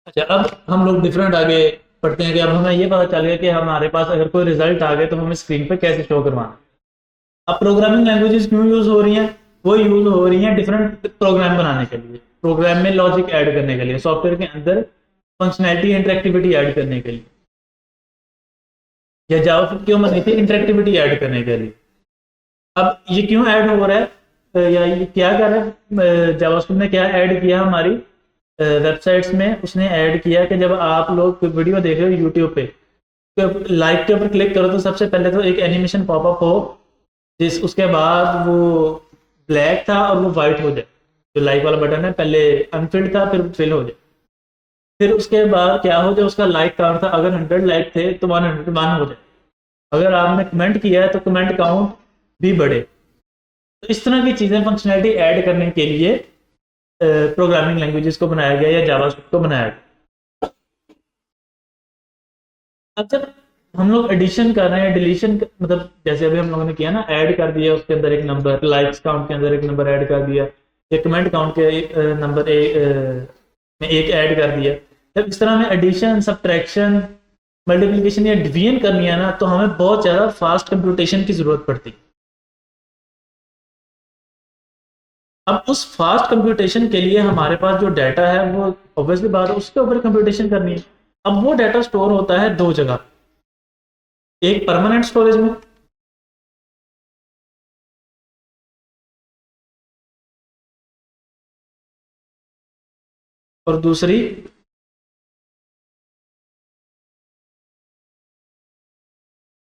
अच्छा, अब हम लोग डिफरेंट आगे पढ़ते हैं कि अब हमें ये पता चल गया कि हमारे पास अगर कोई रिजल्ट आ गया तो हमें स्क्रीन पे कैसे शो करवाना है। अब प्रोग्रामिंग लैंग्वेजेस क्यों यूज हो रही हैं? वो यूज हो रही हैं डिफरेंट प्रोग्राम बनाने के लिए, प्रोग्राम में लॉजिक ऐड करने के लिए, सॉफ्टवेयर के अंदर फंक्शनैलिटी इंटरेक्टिविटी ऐड करने के लिए, या जावास्क्रिप्ट क्यों बनी थी? इंटरेक्टिविटी ऐड करने के लिए। अब ये क्यों ऐड हो रहा है, या ये क्या कर रहा है? जावास्क्रिप्ट ने क्या ऐड किया हमारी वेबसाइट्स में? उसने ऐड किया कि जब आप लोग कोई वीडियो देख रहे हो यूट्यूब पे, तो लाइक के ऊपर क्लिक करो तो सबसे पहले तो एक एनिमेशन पॉपअप हो, जिस उसके बाद वो ब्लैक था और वो वाइट हो जाए। जो लाइक वाला बटन है पहले अनफिल्ड था, फिर फिल हो जाए। फिर उसके बाद क्या हो, जो उसका लाइक काउंट था, अगर 100 लाइक थे तो 101 हो जाए। अगर आपने कमेंट किया है तो कमेंट काउंट भी बढ़े। तो इस तरह की चीजें फंक्शनैलिटी ऐड करने के लिए प्रोग्रामिंग लैंग्वेजेस को बनाया गया या जावास्क्रिप्ट को बनाया गया। अब जब हम लोग एडिशन कर रहे हैं, डिलीशन मतलब जैसे अभी हम लोगों ने किया ना, ऐड कर दिया उसके अंदर एक नंबर, लाइक्स काउंट के अंदर एक नंबर ऐड कर दिया, या कमेंट काउंट के नंबर में एक ऐड कर दिया। जब इस तरह हमें एडिशन, सब्ट्रैक्शन, मल्टीप्लिकेशन या डिवीजन करनी है ना, तो हमें बहुत ज़्यादा फास्ट कंप्यूटेशन की ज़रूरत पड़ती है। अब उस फास्ट कंप्यूटेशन के लिए हमारे पास जो डाटा है वो ऑब्वियसली बात है उसके ऊपर कंप्यूटेशन करनी है। अब वो डाटा स्टोर होता है दो जगह, एक परमानेंट स्टोरेज में, और दूसरी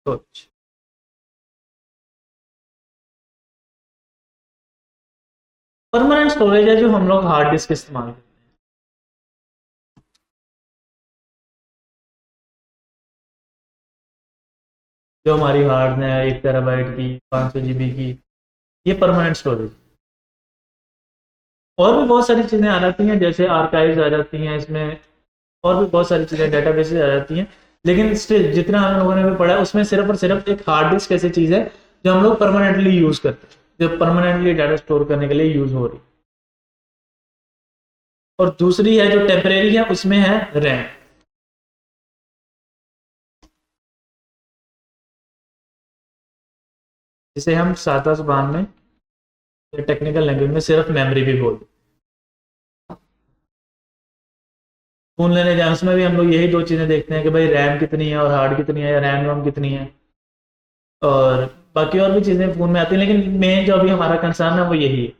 स्टोरेज। परमानेंट स्टोरेज है जो हम लोग हार्ड डिस्क इस्तेमाल करते हैं। जो हमारी हार्ड है 1 टेराबाइट की, 500 GB की, ये परमानेंट स्टोरेज। और भी बहुत सारी चीज़ें आ जाती हैं, जैसे आर्काइव्स आ जाती हैं इसमें, और भी बहुत सारी चीज़ें डेटाबेसेस आ जाती हैं। लेकिन स्टिल जितना हम लोगों ने भी पढ़ा है उसमें सिर्फ और सिर्फ एक हार्ड डिस्क ऐसी चीज़ है जो हम लोग परमानेंटली यूज़ करते हैं, जो परमानेंटली डाटा स्टोर करने के लिए यूज़ हो रही है। और दूसरी है जो टेम्परेरी है, उसमें है रैम। जिसे हम सादा जुबान में, टेक्निकल लैंग्वेज में सिर्फ मेमोरी भी बोलते हैं। फ़ोन लेने जाए उसमें भी हम लोग यही दो चीज़ें देखते हैं कि भाई रैम कितनी है और हार्ड कितनी है, या रैम रोम कितनी है, और बाकी और भी चीज़ें फ़ोन में आती हैं, लेकिन मेन जो अभी हमारा कंसर्न है वो यही है।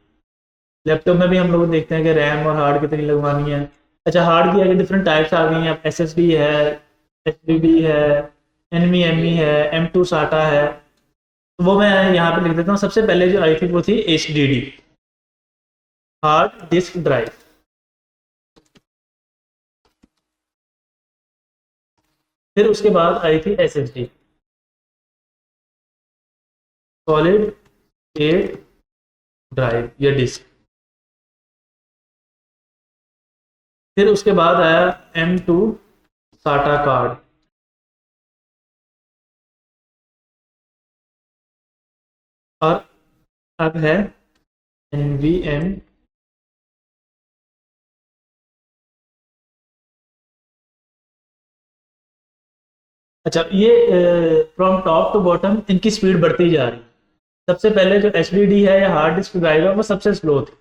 लैपटॉप में भी हम लोग देखते हैं कि रैम और हार्ड कितनी लगवानी है। अच्छा, हार्ड की आगे डिफरेंट टाइप्स आ गई हैं, अब एस एस डी है, एच डी डी है, एन वी एम ई है, M2 साटा है। तो वो मैं यहाँ पे लिख देता हूँ। सबसे पहले जो आई थी वो थी H D D, hard disk drive. फिर उसके बाद आई थी S S D, solid state drive या डिस्क। फिर उसके बाद आया M2 साटा कार्ड। और अब है NVM। अच्छा, ये फ्रॉम टॉप टू बॉटम इनकी स्पीड बढ़ती जा रही है। सबसे पहले जो एच डी डी है या हार्ड डिस्क ड्राइव है वो सबसे स्लो थी।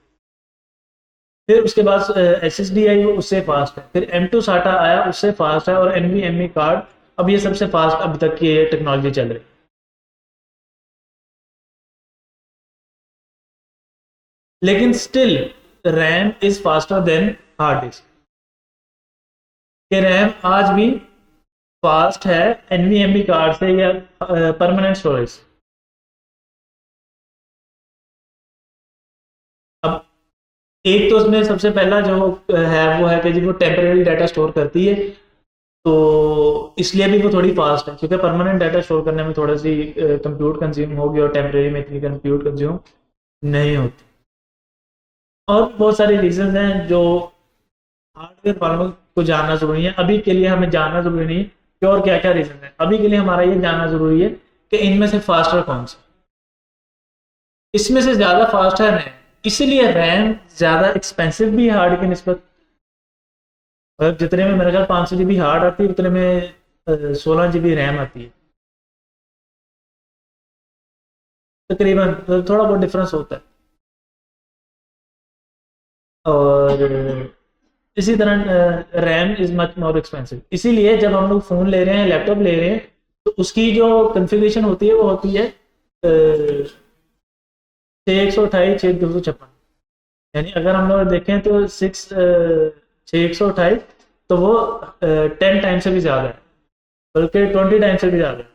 फिर उसके बाद एस एस डी आई, वो उससे फास्ट है। फिर M2 साटा आया, उससे फास्ट है। और NVMe कार्ड, अब ये सबसे फास्ट अभी तक की टेक्नोलॉजी चल रही है। लेकिन still RAM is faster than hard disk. के रैम आज भी फास्ट है NVMe कार्ड से या परमानेंट स्टोरेज। अब एक तो उसमें सबसे पहला जो है वो है कि जी वो टेम्परेरी डाटा स्टोर करती है, तो इसलिए भी वो थोड़ी फास्ट है, क्योंकि परमानेंट डाटा स्टोर करने में थोड़ा सी कंप्यूट कंज्यूम होगी और टेम्परेरी में इतनी कंप्यूट कंज्यूम नहीं होती। और भी बहुत सारे रीजन हैं जो हार्डवेयर वालों को जानना जरूरी है। अभी के लिए हमें जानना जरूरी नहीं कि और क्या क्या रीजन है, अभी के लिए हमारा ये जानना जरूरी है कि इनमें से फास्टर कौन सा। इसमें से ज्यादा फास्ट है रैम, इसलिए रैम ज्यादा एक्सपेंसिव भी है हार्ड की निस्बत। और जितने में मेरे ख्याल 500 GB हार्ड आती है, उतने में 16 GB रैम आती है तकरीबन, तो थोड़ा बहुत डिफरेंस होता है। और इसी तरह RAM is much more expensive, इसीलिए जब हम लोग फ़ोन ले रहे हैं, लैपटॉप ले रहे हैं, तो उसकी जो कन्फिग्रेशन होती है वो होती है 6 128 6 256। यानी अगर हम लोग देखें तो 6 128, तो वो 10 टाइम से भी ज़्यादा है, बल्कि 20 टाइम से भी ज़्यादा है।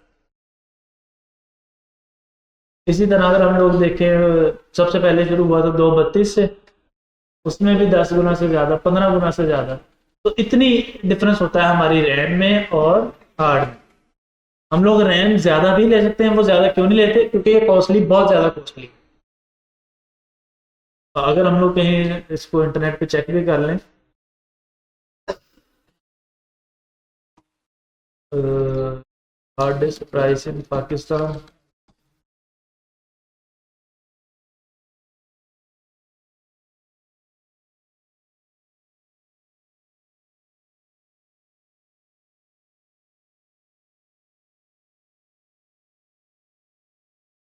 इसी तरह अगर हम लोग देखें, सबसे पहले शुरू हुआ था 232 से, उसमें भी 10 गुना से ज़्यादा, 15 गुना से ज़्यादा। तो इतनी डिफरेंस होता है हमारी रैम में और हार्ड में। हम लोग रैम ज़्यादा भी ले सकते हैं, वो ज़्यादा क्यों नहीं लेते, क्योंकि ये कॉस्टली, बहुत ज़्यादा कॉस्टली। अगर हम लोग कहीं इसको इंटरनेट पे चेक भी कर लें, hard disk price in Pakistan,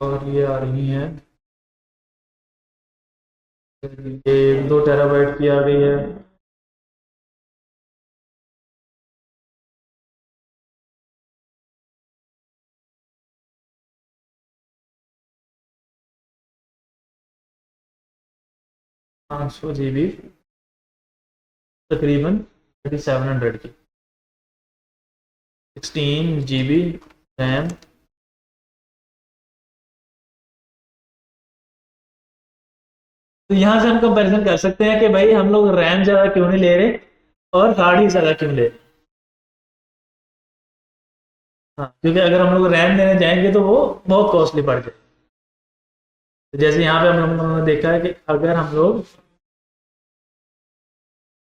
और ये आ रही है, ये 2 TB की आ गई है।500 GB, तकरीबन 3700 की, 16 GB रैम। तो यहाँ से हम कंपैरिजन कर सकते हैं कि भाई हम लोग रैम ज़्यादा क्यों नहीं ले रहे और हार्ड ही ज़्यादा क्यों ले रहे। हाँ, क्योंकि अगर हम लोग रैम लेने जाएंगे तो वो बहुत कॉस्टली पड़ जाए। तो जैसे यहाँ पे हम लोगों ने देखा है कि अगर हम लोग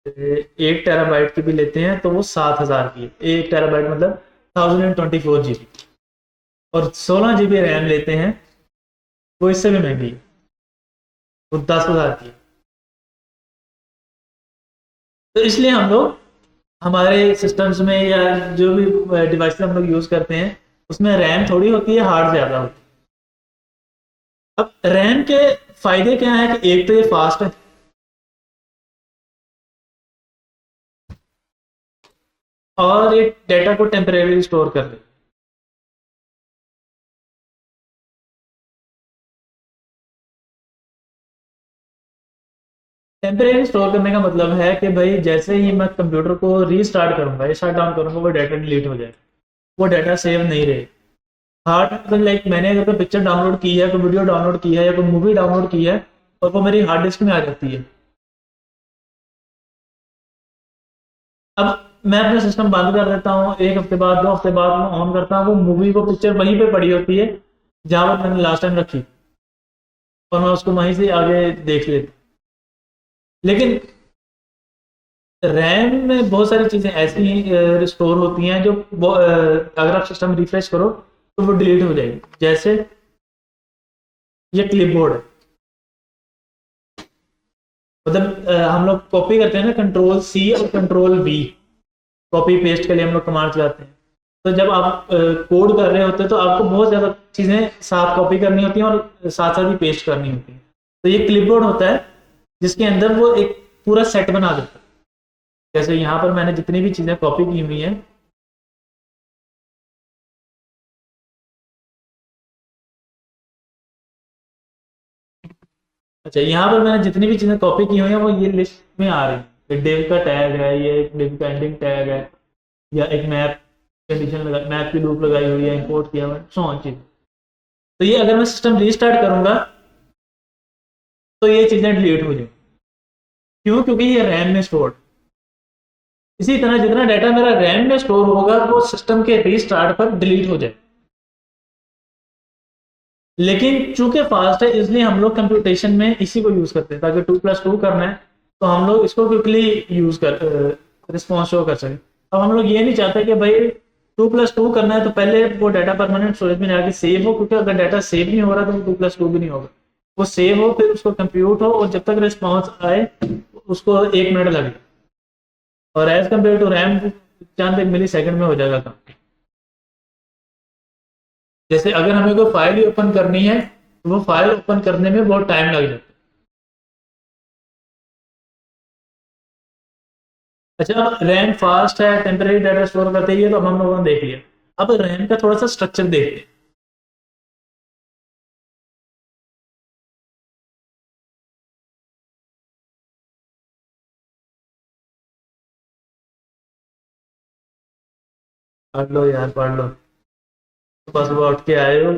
1 TB की भी लेते हैं तो वो 7,000 की है। 1 TB मतलब 1024 GB। और 16 GB रैम लेते हैं, वो इससे भी महंगी है, वो 10,000 की है। तो इसलिए हम लोग हमारे सिस्टम्स में या जो भी डिवाइस हम लोग यूज़ करते हैं, उसमें रैम थोड़ी होती है, हार्ड ज़्यादा होती है। अब रैम के फायदे क्या है कि एक तो ये फास्ट है, और ये डेटा को टेम्परेरी स्टोर कर ले। टेम्परेरी स्टोर करने का मतलब है कि भाई जैसे ही मैं कंप्यूटर को रीस्टार्ट करूंगा या शट डाउन करूंगा, वो डाटा डिलीट हो जाएगा, वो डाटा सेव नहीं रहे। हार्ड मतलब लाइक मैंने अगर कोई पिक्चर डाउनलोड की है, कोई वीडियो डाउनलोड की है या कोई मूवी डाउनलोड की है, और वो मेरी हार्ड डिस्क में आ जाती है, अब मैं अपना सिस्टम बंद कर देता हूँ, 1 हफ्ते बाद 2 हफ्ते बाद मैं ऑन करता हूँ, वो मूवी, वो पिक्चर वहीं पे पड़ी होती है जहाँ पर मैंने लास्ट टाइम रखी, और मैं उसको वहीं से आगे देख लेता हूँ। लेकिन रैम में बहुत सारी चीज़ें ऐसी स्टोर होती हैं जो अगर आप सिस्टम रिफ्रेश करो तो वो डिलीट हो जाएगी। जैसे ये क्लिपबोर्ड है, मतलब हम लोग कॉपी करते हैं ना, कंट्रोल C और कंट्रोल V, कॉपी पेस्ट के लिए हम लोग कमांड चलाते हैं। तो जब आप कोड कर रहे होते हैं तो आपको बहुत ज़्यादा चीज़ें साथ कॉपी करनी होती हैं और साथ साथ ही पेस्ट करनी होती है। तो ये क्लिपबोर्ड होता है जिसके अंदर वो एक पूरा सेट बना देता है। जैसे यहाँ पर मैंने जितनी भी चीज़ें कॉपी की हुई हैं, अच्छा यहाँ पर मैंने जितनी भी चीज़ें कॉपी की हुई हैं वो ये लिस्ट में आ रही है। डिव का टैग है, ये एक डिव का एंडिंग टैग है, या एक मैप कंडीशन लगा, मैप की लूप लगाई हुई है, इंपोर्ट किया हुआ है, सो ऑन चीज़। तो ये अगर मैं सिस्टम रीस्टार्ट करूंगा तो ये चीज़ें डिलीट हो जाएंगी। क्यों? क्योंकि ये रैम में स्टोर्ड। इसी तरह जितना डाटा मेरा रैम में स्टोर होगा वो सिस्टम के रीस्टार्ट पर डिलीट हो जाए। लेकिन चूंकि फास्ट है इसलिए हम लोग कंप्यूटेशन में इसी को यूज करते हैं, ताकि 2+2 करना है तो हम लोग इसको क्विकली यूज कर रिस्पॉन्स शो कर सकें। अब हम लोग ये नहीं चाहते कि भाई 2+2 करना है तो पहले वो डाटा परमानेंट स्टोरेज में जाके सेव हो, क्योंकि अगर डाटा सेव नहीं हो रहा तो वो 2+2 भी नहीं होगा। वो सेव हो, फिर उसको कंप्यूट हो, और जब तक रिस्पॉन्स आए उसको 1 मिनट लगे। और एज कम्पेयर टू रैम चंद एक मिली सेकंड में हो जाएगा काम। जैसे अगर हमें कोई फाइल ही ओपन करनी है तो वो फाइल ओपन करने में बहुत टाइम लग जाता है। अच्छा, अब रैम फास्ट है, टेम्परेरी डाटा स्टोर करते ही है, तो हम लोगों ने देख लिया। अब रैम का थोड़ा सा स्ट्रक्चर देखते हैं। पढ़ लो यार, पढ़ लो। सुबह सुबह उठ के आए हो।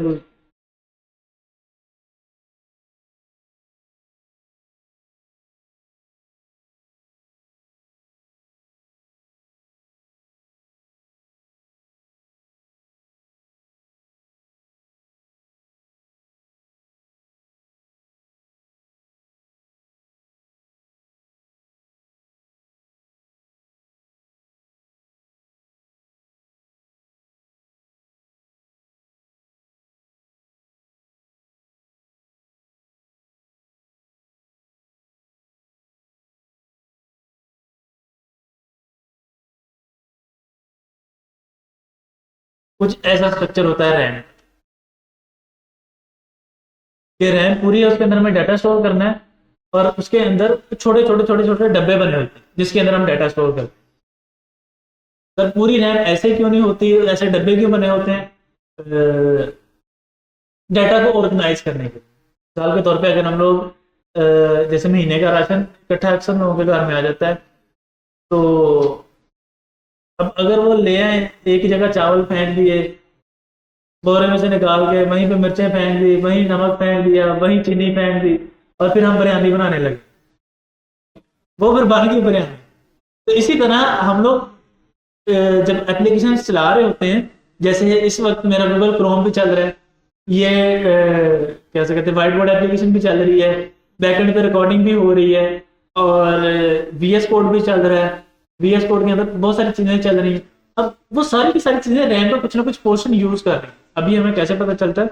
कुछ ऐसा स्ट्रक्चर होता है रैम कि रैम पूरी है, उसके अंदर हमें डाटा स्टोर करना है, और उसके अंदर छोटे छोटे छोटे छोटे डब्बे बने होते हैं जिसके अंदर हम डाटा स्टोर करते हैं। पर पूरी रैम ऐसे क्यों नहीं होती, ऐसे डब्बे क्यों बने होते हैं? डाटा को ऑर्गेनाइज करने के। मिसाल के तौर पे अगर हम लोग जैसे महीने का राशन इकट्ठा अक्सर लोगों के घर में आ जाता है, तो अब अगर वो ले आए, एक ही जगह चावल फेंक दिए, बोरे में से निकाल के वहीं पे मिर्चें फेंक दी, वहीं नमक फेंक दिया, वहीं चीनी फेंक दी, और फिर हम बिरयानी बनाने लगे, वो फिर बन गई बिरयानी। तो इसी तरह हम लोग जब एप्लीकेशन चला रहे होते हैं, जैसे इस वक्त मेरा गूगल क्रोम भी चल रहा है, ये कैसे कहते हैं, वाइट बोर्ड एप्लीकेशन भी चल रही है, बैकएंड पे रिकॉर्डिंग भी हो रही है, और वीएस कोड भी चल रहा है, वीएस कोड के अंदर बहुत सारी चीजें चल रही हैं। अब वो सारी की सारी चीजें रैम का कुछ ना कुछ पोर्शन यूज कर रही है। अभी हमें कैसे पता चलता है?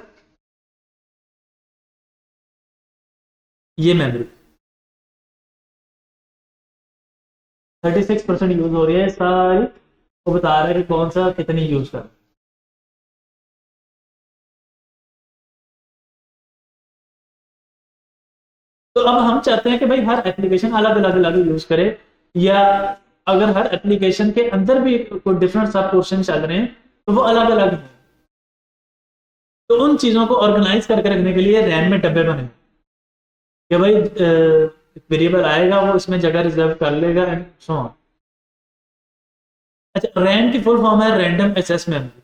ये मेमोरी 36% यूज हो रही है सारी, वो बता रहा है कि कौन सा कितनी यूज कर। तो अब हम चाहते हैं कि भाई हर एप्लीकेशन अलग अलग अलग यूज करे, या अगर हर एप्लीकेशन के अंदर भी कोई डिफरेंट सब पोर्शन चल रहे हैं तो वो अलग अलग है। तो उन चीजों को ऑर्गेनाइज करके रखने के लिए रैम में डब्बे बने कि भाई वेरिएबल आएगा वो इसमें जगह रिजर्व कर लेगा, एंड सो ऑन। अच्छा, रैम की फुल फॉर्म है रैंडम एक्सेस मेमोरी।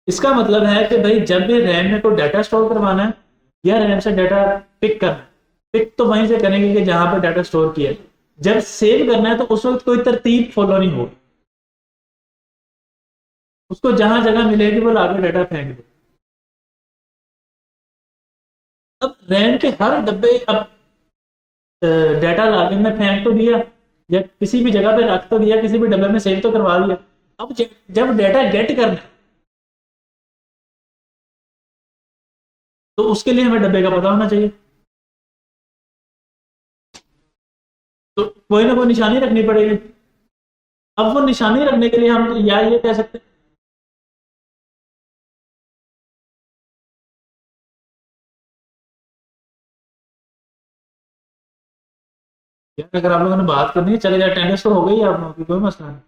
इसका मतलब है कि भाई जब भी रैम में कोई डाटा स्टोर करवाना है या रैम से डाटा पिक करना है, पिक तो वहीं से करेंगे कि जहां पर डाटा स्टोर किया है। जब सेव करना है तो उस वक्त कोई तरतीब फॉलो नहीं होगी, उसको जहां जगह मिलेगी वो लाके डाटा फेंक दे। अब रैम के हर डब्बे, अब डाटा लाके में फेंक तो दिया, या किसी भी जगह पे रख तो दिया, किसी भी डब्बे में सेव तो करवा दिया। अब जब डाटा गेट करना है तो उसके लिए हमें डब्बे का पता होना चाहिए। तो कोई ना कोई निशानी रखनी पड़ेगी। अब वो निशानी रखने के लिए हम या ये कह सकते हैं, यार अगर आप लोगों ने बात करनी है चले जाए, अटेंडेंस तो हो गई है आप लोगों की, कोई मसला नहीं।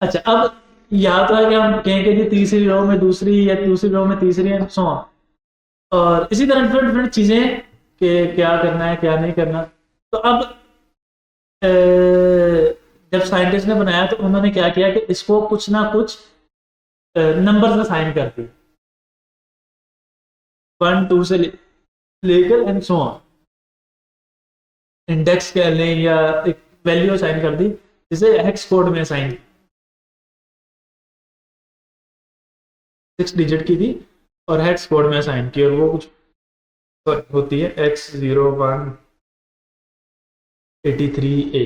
अच्छा, अब या तो है कि हम कहें कि जी तीसरी रो में दूसरी, या दूसरी रो में तीसरी, एंड सो ऑन। और इसी तरह डिफरेंट डिफरेंट चीजें कि क्या करना है क्या नहीं करना। तो अब जब साइंटिस्ट ने बनाया तो उन्होंने क्या किया कि इसको कुछ ना कुछ नंबर असाइन कर दिए, 1 2 से लेकर एंड सो ऑन, इंडेक्स कह लें या एक वैल्यू असाइन कर दी, जिसे हेक्स कोड में असाइन 6 डिजिट की थी, और हेक्स कोड में असाइन की, और वो कुछ होती है X0183A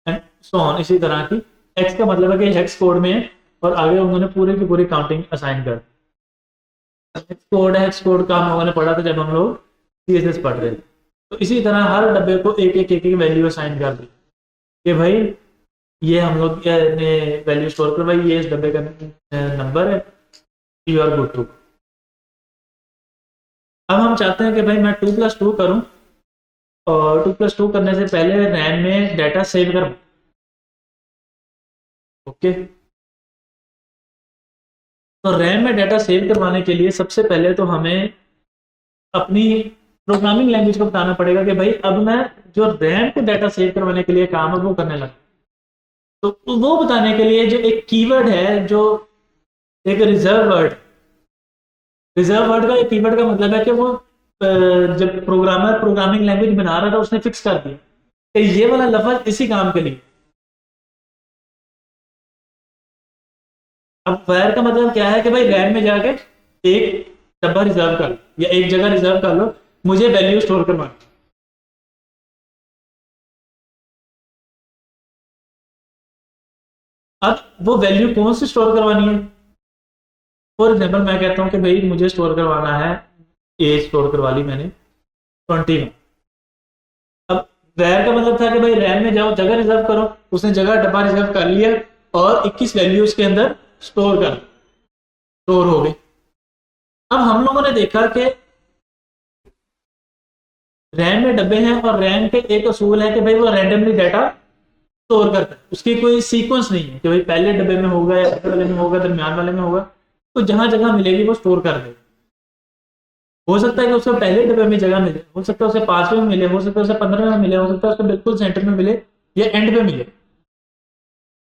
एंड सो ऑन। इसी तरह की एक्स का मतलब है कि हेक्स कोड में है और आगे उन्होंने पूरी की पूरी काउंटिंग असाइन कर हेक्स कोड का हम लोगों ने पढ़ा था जब हम लोग सीएसएस पढ़ रहे थे। तो इसी तरह हर डब्बे को एक वैल्यू असाइन कर दी कि भाई ये हम लोग ने वैल्यू स्टोर कर, भाई ये इस डब्बे का नंबर है, यू आर गुड टू। अब हम चाहते हैं कि भाई मैं 2+2 करूं और 2+2 करने से पहले रैम में डाटा सेव कर। ओके, तो रैम में डाटा सेव करवाने के लिए सबसे पहले तो हमें अपनी प्रोग्रामिंग लैंग्वेज को बताना पड़ेगा कि भाई अब मैं जो रैम को डाटा सेव करवाने के लिए काम है वो करने लगा। तो वो बताने के लिए जो एक कीवर्ड है, जो एक रिजर्व वर्ड का एक कीवर्ड का मतलब है कि वो जब प्रोग्रामर प्रोग्रामिंग लैंग्वेज बना रहा था उसने फिक्स कर दिया कि ये वाला लफ्ज इसी काम के लिए। अब वायर का मतलब क्या है कि भाई रैम में जाके एक डब्बा रिजर्व कर लो या एक जगह रिजर्व कर लो, मुझे वैल्यू स्टोर करवानी। अब वो वैल्यू कौन सी स्टोर करवानी है? फॉर एग्जाम्पल मैं कहता हूँ कि भाई मुझे स्टोर करवाना है, एज स्टोर करवा ली मैंने 20 में। अब वैर का मतलब था कि भाई रैम में जाओ जगह रिजर्व करो, उसने जगह डब्बा रिजर्व कर लिया और 21 वैल्यू उसके अंदर स्टोर हो गई। अब हम लोगों ने देखा कि रैम में डब्बे हैं और रैम के एक असूल है कि भाई वो रैंडमली डाटा स्टोर करता है, उसकी कोई सीक्वेंस नहीं है कि भाई पहले डब्बे में होगा या दूसरे वाले में होगा दरमियान वाले में होगा, तो जहां जगह मिलेगी वो स्टोर कर देगा। हो सकता है कि उसको पहले डब्बे में जगह मिले, हो सकता है उसे 5वें में मिले, हो सकता है उसे 15वें में मिले, हो सकता है उसको बिल्कुल सेंटर में मिले या एंड में मिले,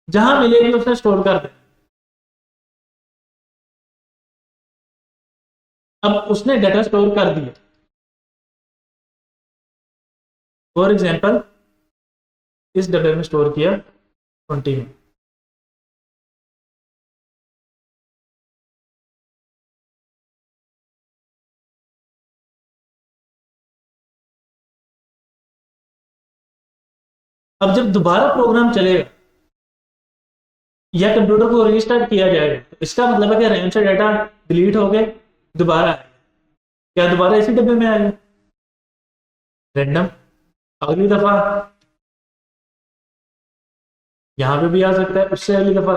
जहां मिलेगी उसे स्टोर कर दे। अब उसने डाटा स्टोर कर दिया। फॉर एग्जाम्पल इस डब्बे में स्टोर किया 20 में। अब जब दोबारा प्रोग्राम चलेगा या कंप्यूटर को रीस्टार्ट किया जाएगा तो इसका मतलब है कि रैम से डाटा डिलीट हो गए, दोबारा आएगा। क्या दोबारा इसी डब्बे में आएगा? रैंडम। अगली दफा यहां पे भी आ सकता है, उससे अगली दफा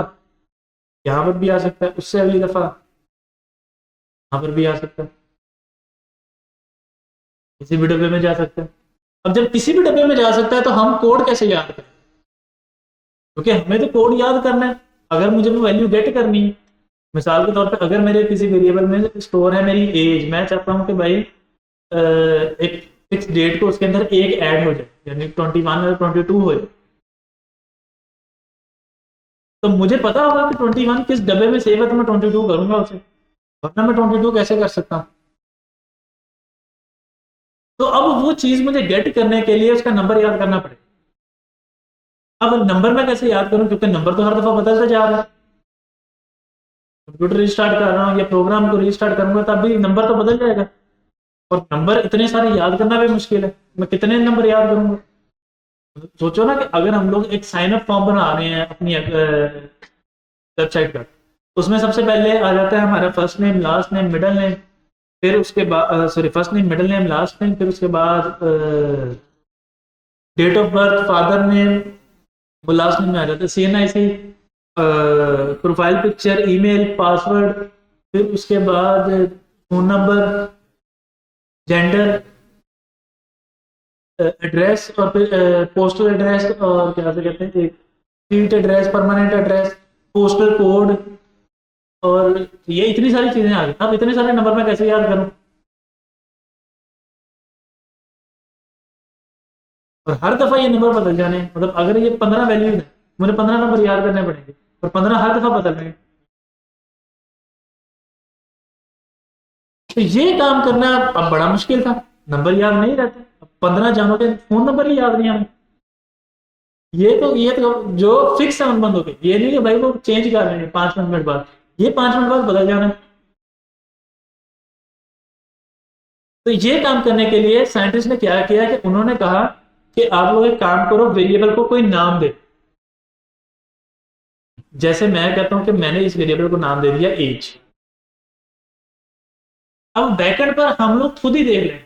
यहां पर भी आ सकता है, उससे अगली दफा यहां पर भी आ सकता है, किसी भी डब्बे में जा सकता है। अब जब किसी भी डब्बे में जा सकता है तो हम कोड कैसे याद करें? क्योंकि हमें तो कोड याद करना है अगर मुझे वो वैल्यू गेट करनी है। मिसाल के तौर पे अगर मेरे किसी वेरिएबल में स्टोर है मेरी एज, मैं चाहता हूँ कि भाई एक फिक्स डेट को उसके अंदर एक ऐड हो जाए, यानी 21 और 22 हो जाए, तो मुझे पता होगा कि 21 किस डब्बे में सेव है तो मैं 22 करूंगा उसे, वरना मैं 22 कैसे कर सकता हूँ? तो अब वो चीज मुझे गेट करने के लिए उसका नंबर याद करना पड़ेगा। अब नंबर मैं कैसे याद करूं, क्योंकि नंबर तो हर दफा बदलता जा रहा है। कंप्यूटर रिस्टार्ट कर रहा हूँ या प्रोग्राम को रिस्टार्ट करूंगा तब भी नंबर तो बदल जाएगा, और नंबर इतने सारे याद करना भी मुश्किल है, मैं कितने नंबर याद करूंगा? सोचो ना कि अगर हम लोग एक साइन अप फॉर्म बना रहे हैं अपनी वेबसाइट पर, उसमें सबसे पहले आ जाता है हमारा first name, last name, middle name, फिर उसके बाद sorry first name, middle name, last name, फिर उसके बाद date of birth, father name, वो लास्ट नेम में आ जाता है, CNIC, profile picture, email, password, फिर उसके बाद फोन नंबर, जेंडर, एड्रेस, और फिर पोस्टल एड्रेस, और क्या से कहते हैं एक street address, permanent address, postal code, और ये इतनी सारी चीजें आ गई। अब इतने सारे नंबर मैं कैसे याद करूं? और हर दफा ये नंबर बदल जाने हैं, मतलब अगर ये 15 वैल्यूज है, मुझे 15 नंबर याद करने पड़ेंगे और 15 हर दफा बदल रहे हैं, तो ये काम करना अब बड़ा मुश्किल था। नंबर याद नहीं रहते, अब 15 जानों के फोन नंबर ही याद नहीं हमें। ये तो जो फिक्स है बंद हो गए, ये नहीं कि भाई वो चेंज कर रहे हैं 5 मिनट बाद, ये 5 मिनट बाद बदल जाना है। तो ये काम करने के लिए साइंटिस्ट ने क्या किया कि उन्होंने कहा कि आप लोग एक काम करो, वेरिएबल को कोई नाम दे। जैसे मैं कहता हूं कि मैंने इस वेरिएबल को नाम दे दिया एज। अब बैकेंड पर हम लोग खुद ही देख लें,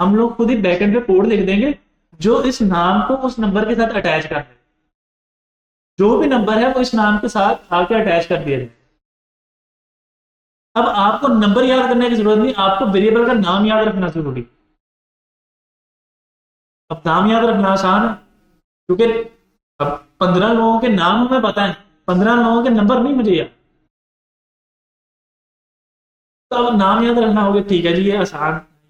हम लोग खुद ही बैकेंड पे कोड लिख देंगे जो इस नाम को उस नंबर के साथ अटैच कर दे। जो भी नंबर है वो इस नाम के साथ आके अटैच कर दिया जाए। अब आपको नंबर याद करने की जरूरत नहीं, आपको वेरिएबल का नाम याद रखना जरूरी। अब नाम याद रखना आसान है, क्योंकि अब 15 लोगों के नाम हमें पता है, 15 लोगों के नंबर नहीं मुझे याद। तो अब नाम याद रखना होगा, ठीक है जी,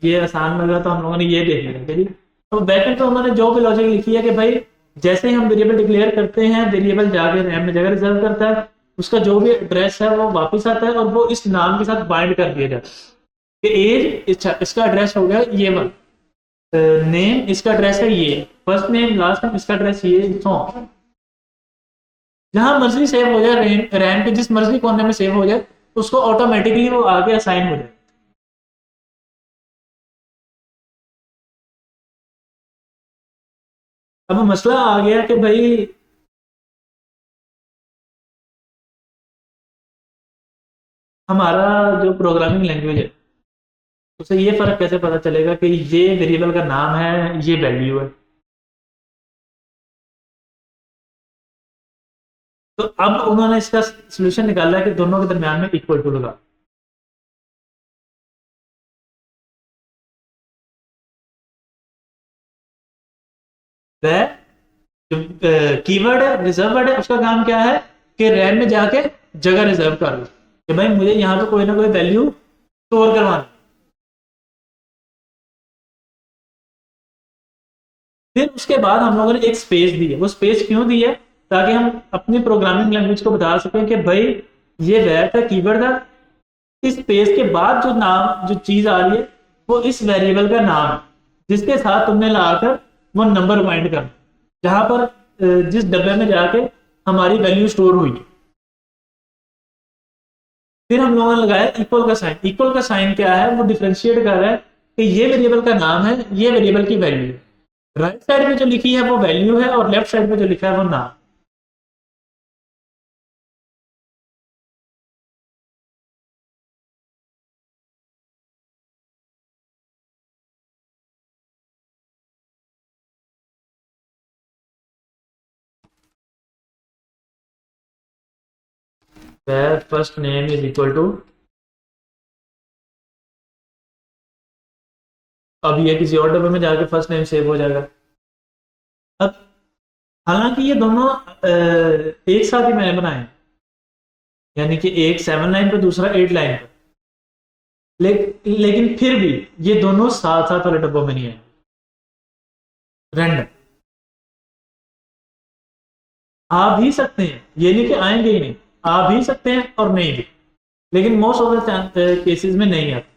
ये आसान लगा तो हम लोगों ने ये देख लिया ठीक है जी। तो बैकेंड पे उन्होंने जो भी लॉजिक लिखी है कि भाई जैसे ही हम वेरिएबल डिक्लेयर करते हैं, वेरिएबल जाके रैम में जगह रिजर्व करता है, उसका जो भी एड्रेस है वो वापस आता है और वो इस नाम के साथ बाइंड कर दिया जाता है कि एज इसका एड्रेस हो गया ये वन, नेम इसका एड्रेस है ये, फर्स्ट नेम लास्ट नेम इसका एड्रेस ये, सो जहां मर्जी सेव हो जाए, रैम के जिस मर्जी कोने में सेव हो जाए, उसको ऑटोमेटिकली वो आगे असाइन हो जाए। अब मसला आ गया कि भाई हमारा जो प्रोग्रामिंग लैंग्वेज है उसे ये फर्क कैसे पता चलेगा कि ये वेरिएबल का नाम है, ये वैल्यू है। तो अब उन्होंने इसका सोल्यूशन निकाला है कि दोनों के दरमियान में इक्वल टू लगा। वह जो कीवर्ड है, रिजर्व वर्ड है, उसका काम क्या है कि रैम में जाके जगह रिजर्व कर लो कि भाई मुझे यहाँ पे कोई ना कोई वैल्यू स्टोर करवाना। फिर उसके बाद हम लोगों ने एक स्पेस दी है, वो स्पेस क्यों दी है, ताकि हम अपनी प्रोग्रामिंग लैंग्वेज को बता सकें कि भाई ये वैर था, कीवर्ड था, इस स्पेस के बाद जो नाम जो चीज आ रही है वो इस वेरिएबल का नाम है जिसके साथ तुमने लगाकर वो नंबर बाइंड कर, जहां पर जिस डब्बे में जाके हमारी वैल्यू स्टोर हुई। फिर हम लोगों ने लगाया इक्वल का साइन। इक्वल का साइन क्या है, वो डिफ्रेंशिएट कर रहा है कि ये वेरिएबल का नाम है, ये वेरिएबल की वैल्यू है। राइट साइड में जो लिखी है वो वैल्यू है और लेफ्ट साइड में जो लिखा है वो नाम। First name is equal to, अब ये किसी और डब्बे में जाके फर्स्ट नेम सेव हो जाएगा। अब हालांकि ये दोनों एक साथ ही मैंने बनाए, यानी कि एक 7 लाइन पे दूसरा 8 लाइन पे, लेकिन फिर भी ये दोनों साथ साथ वाले डब्बों में नहीं है, रैंडम। आ भी सकते हैं, ये नहीं कि आएंगे ही नहीं, आ भी सकते हैं और नहीं भी, लेकिन मोस्ट ऑफ द केसेस में नहीं आते।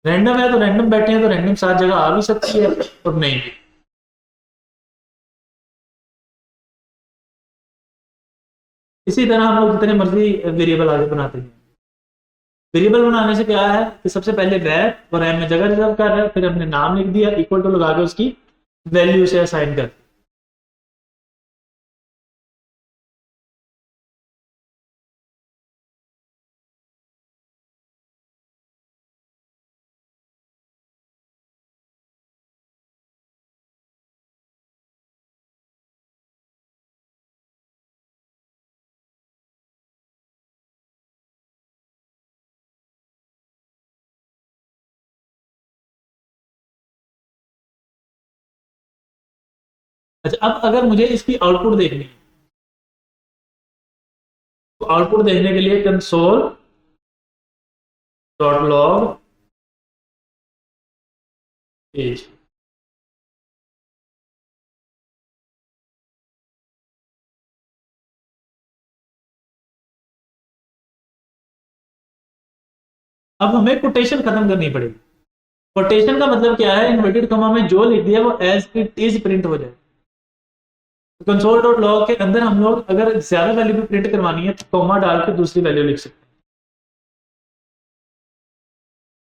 रैंडम है तो रैंडम बैठे हैं तो रैंडम सात जगह आ भी सकती है और नहीं भी। इसी तरह हम लोग जितने मर्जी वेरिएबल आगे बनाते हैं। वेरिएबल बनाने से क्या है कि सबसे पहले वैर और रैम में जगह रिजर्व कर रहा है, फिर हमने नाम लिख दिया, इक्वल टू लगा के उसकी वैल्यू से असाइन कर। अच्छा, अब अगर मुझे इसकी आउटपुट देखनी है तो आउटपुट देखने के लिए कंसोल डॉट लॉग एज। अब हमें कोटेशन खत्म करनी पड़ेगी। कोटेशन का मतलब क्या है, इन्वर्टेड कॉमा में जो लिख दिया वो एज इट इज प्रिंट हो जाए। कंसोल डॉट लॉग के अंदर हम लोग अगर ज्यादा वैल्यू भी प्रिंट करवानी है तो कॉमा डाल के दूसरी वैल्यू लिख सकते हैं।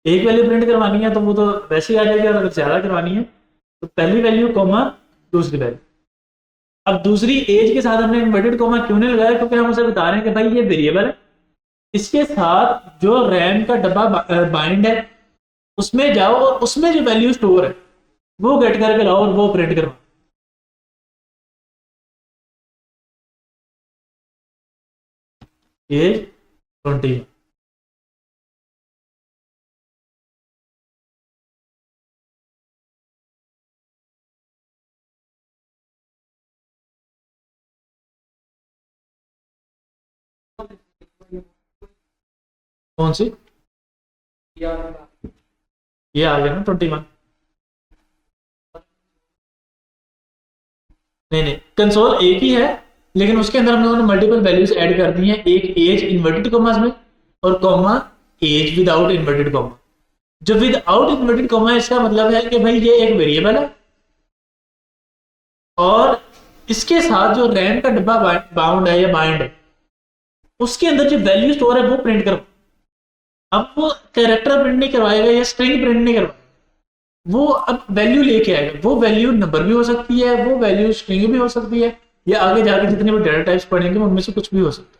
एक वैल्यू प्रिंट करवानी है तो वो तो वैसे ही आ जाएगी, और अगर ज्यादा करवानी है तो पहली वैल्यू कॉमा दूसरी वैल्यू। अब दूसरी एज के साथ हमने इन्वर्टेड कॉमा क्यों नहीं लगाया, क्योंकि हम उसे बता रहे हैं कि भाई ये वेरिएबल है, इसके साथ जो रैम का डब्बा बाइंड है उसमें जाओ और उसमें जो वैल्यू स्टोर है वो गेट करके लाओ और वो प्रिंट करवाओ। एज 20। कौन सी? ये आ गया ना 21। नहीं नहीं, कंसोल एक ही है, लेकिन उसके अंदर हम लोगों ने मल्टीपल वैल्यूज ऐड कर दी हैं। एक एज इन्वर्टेड कॉमास में और comma as without inverted comma. जो विदाउट इन्वर्टेड कॉमा है इसका मतलब है कि भाई ये एक वेरिएबल है और इसके साथ जो रैम का डब्बा बाउंड है या बाइंड है उसके अंदर जो वैल्यू स्टोर है वो प्रिंट करो। अब वो कैरेक्टर प्रिंट नहीं करवाएगा या स्ट्रिंग प्रिंट नहीं करवाएगा, वो अब वैल्यू लेके आएगा। वो वैल्यू नंबर भी हो सकती है, वो वैल्यू स्ट्रिंग भी हो सकती है, या आगे जाके जितने भी डेटा टाइप्स पढ़ेंगे उनमें से कुछ भी हो सकता है।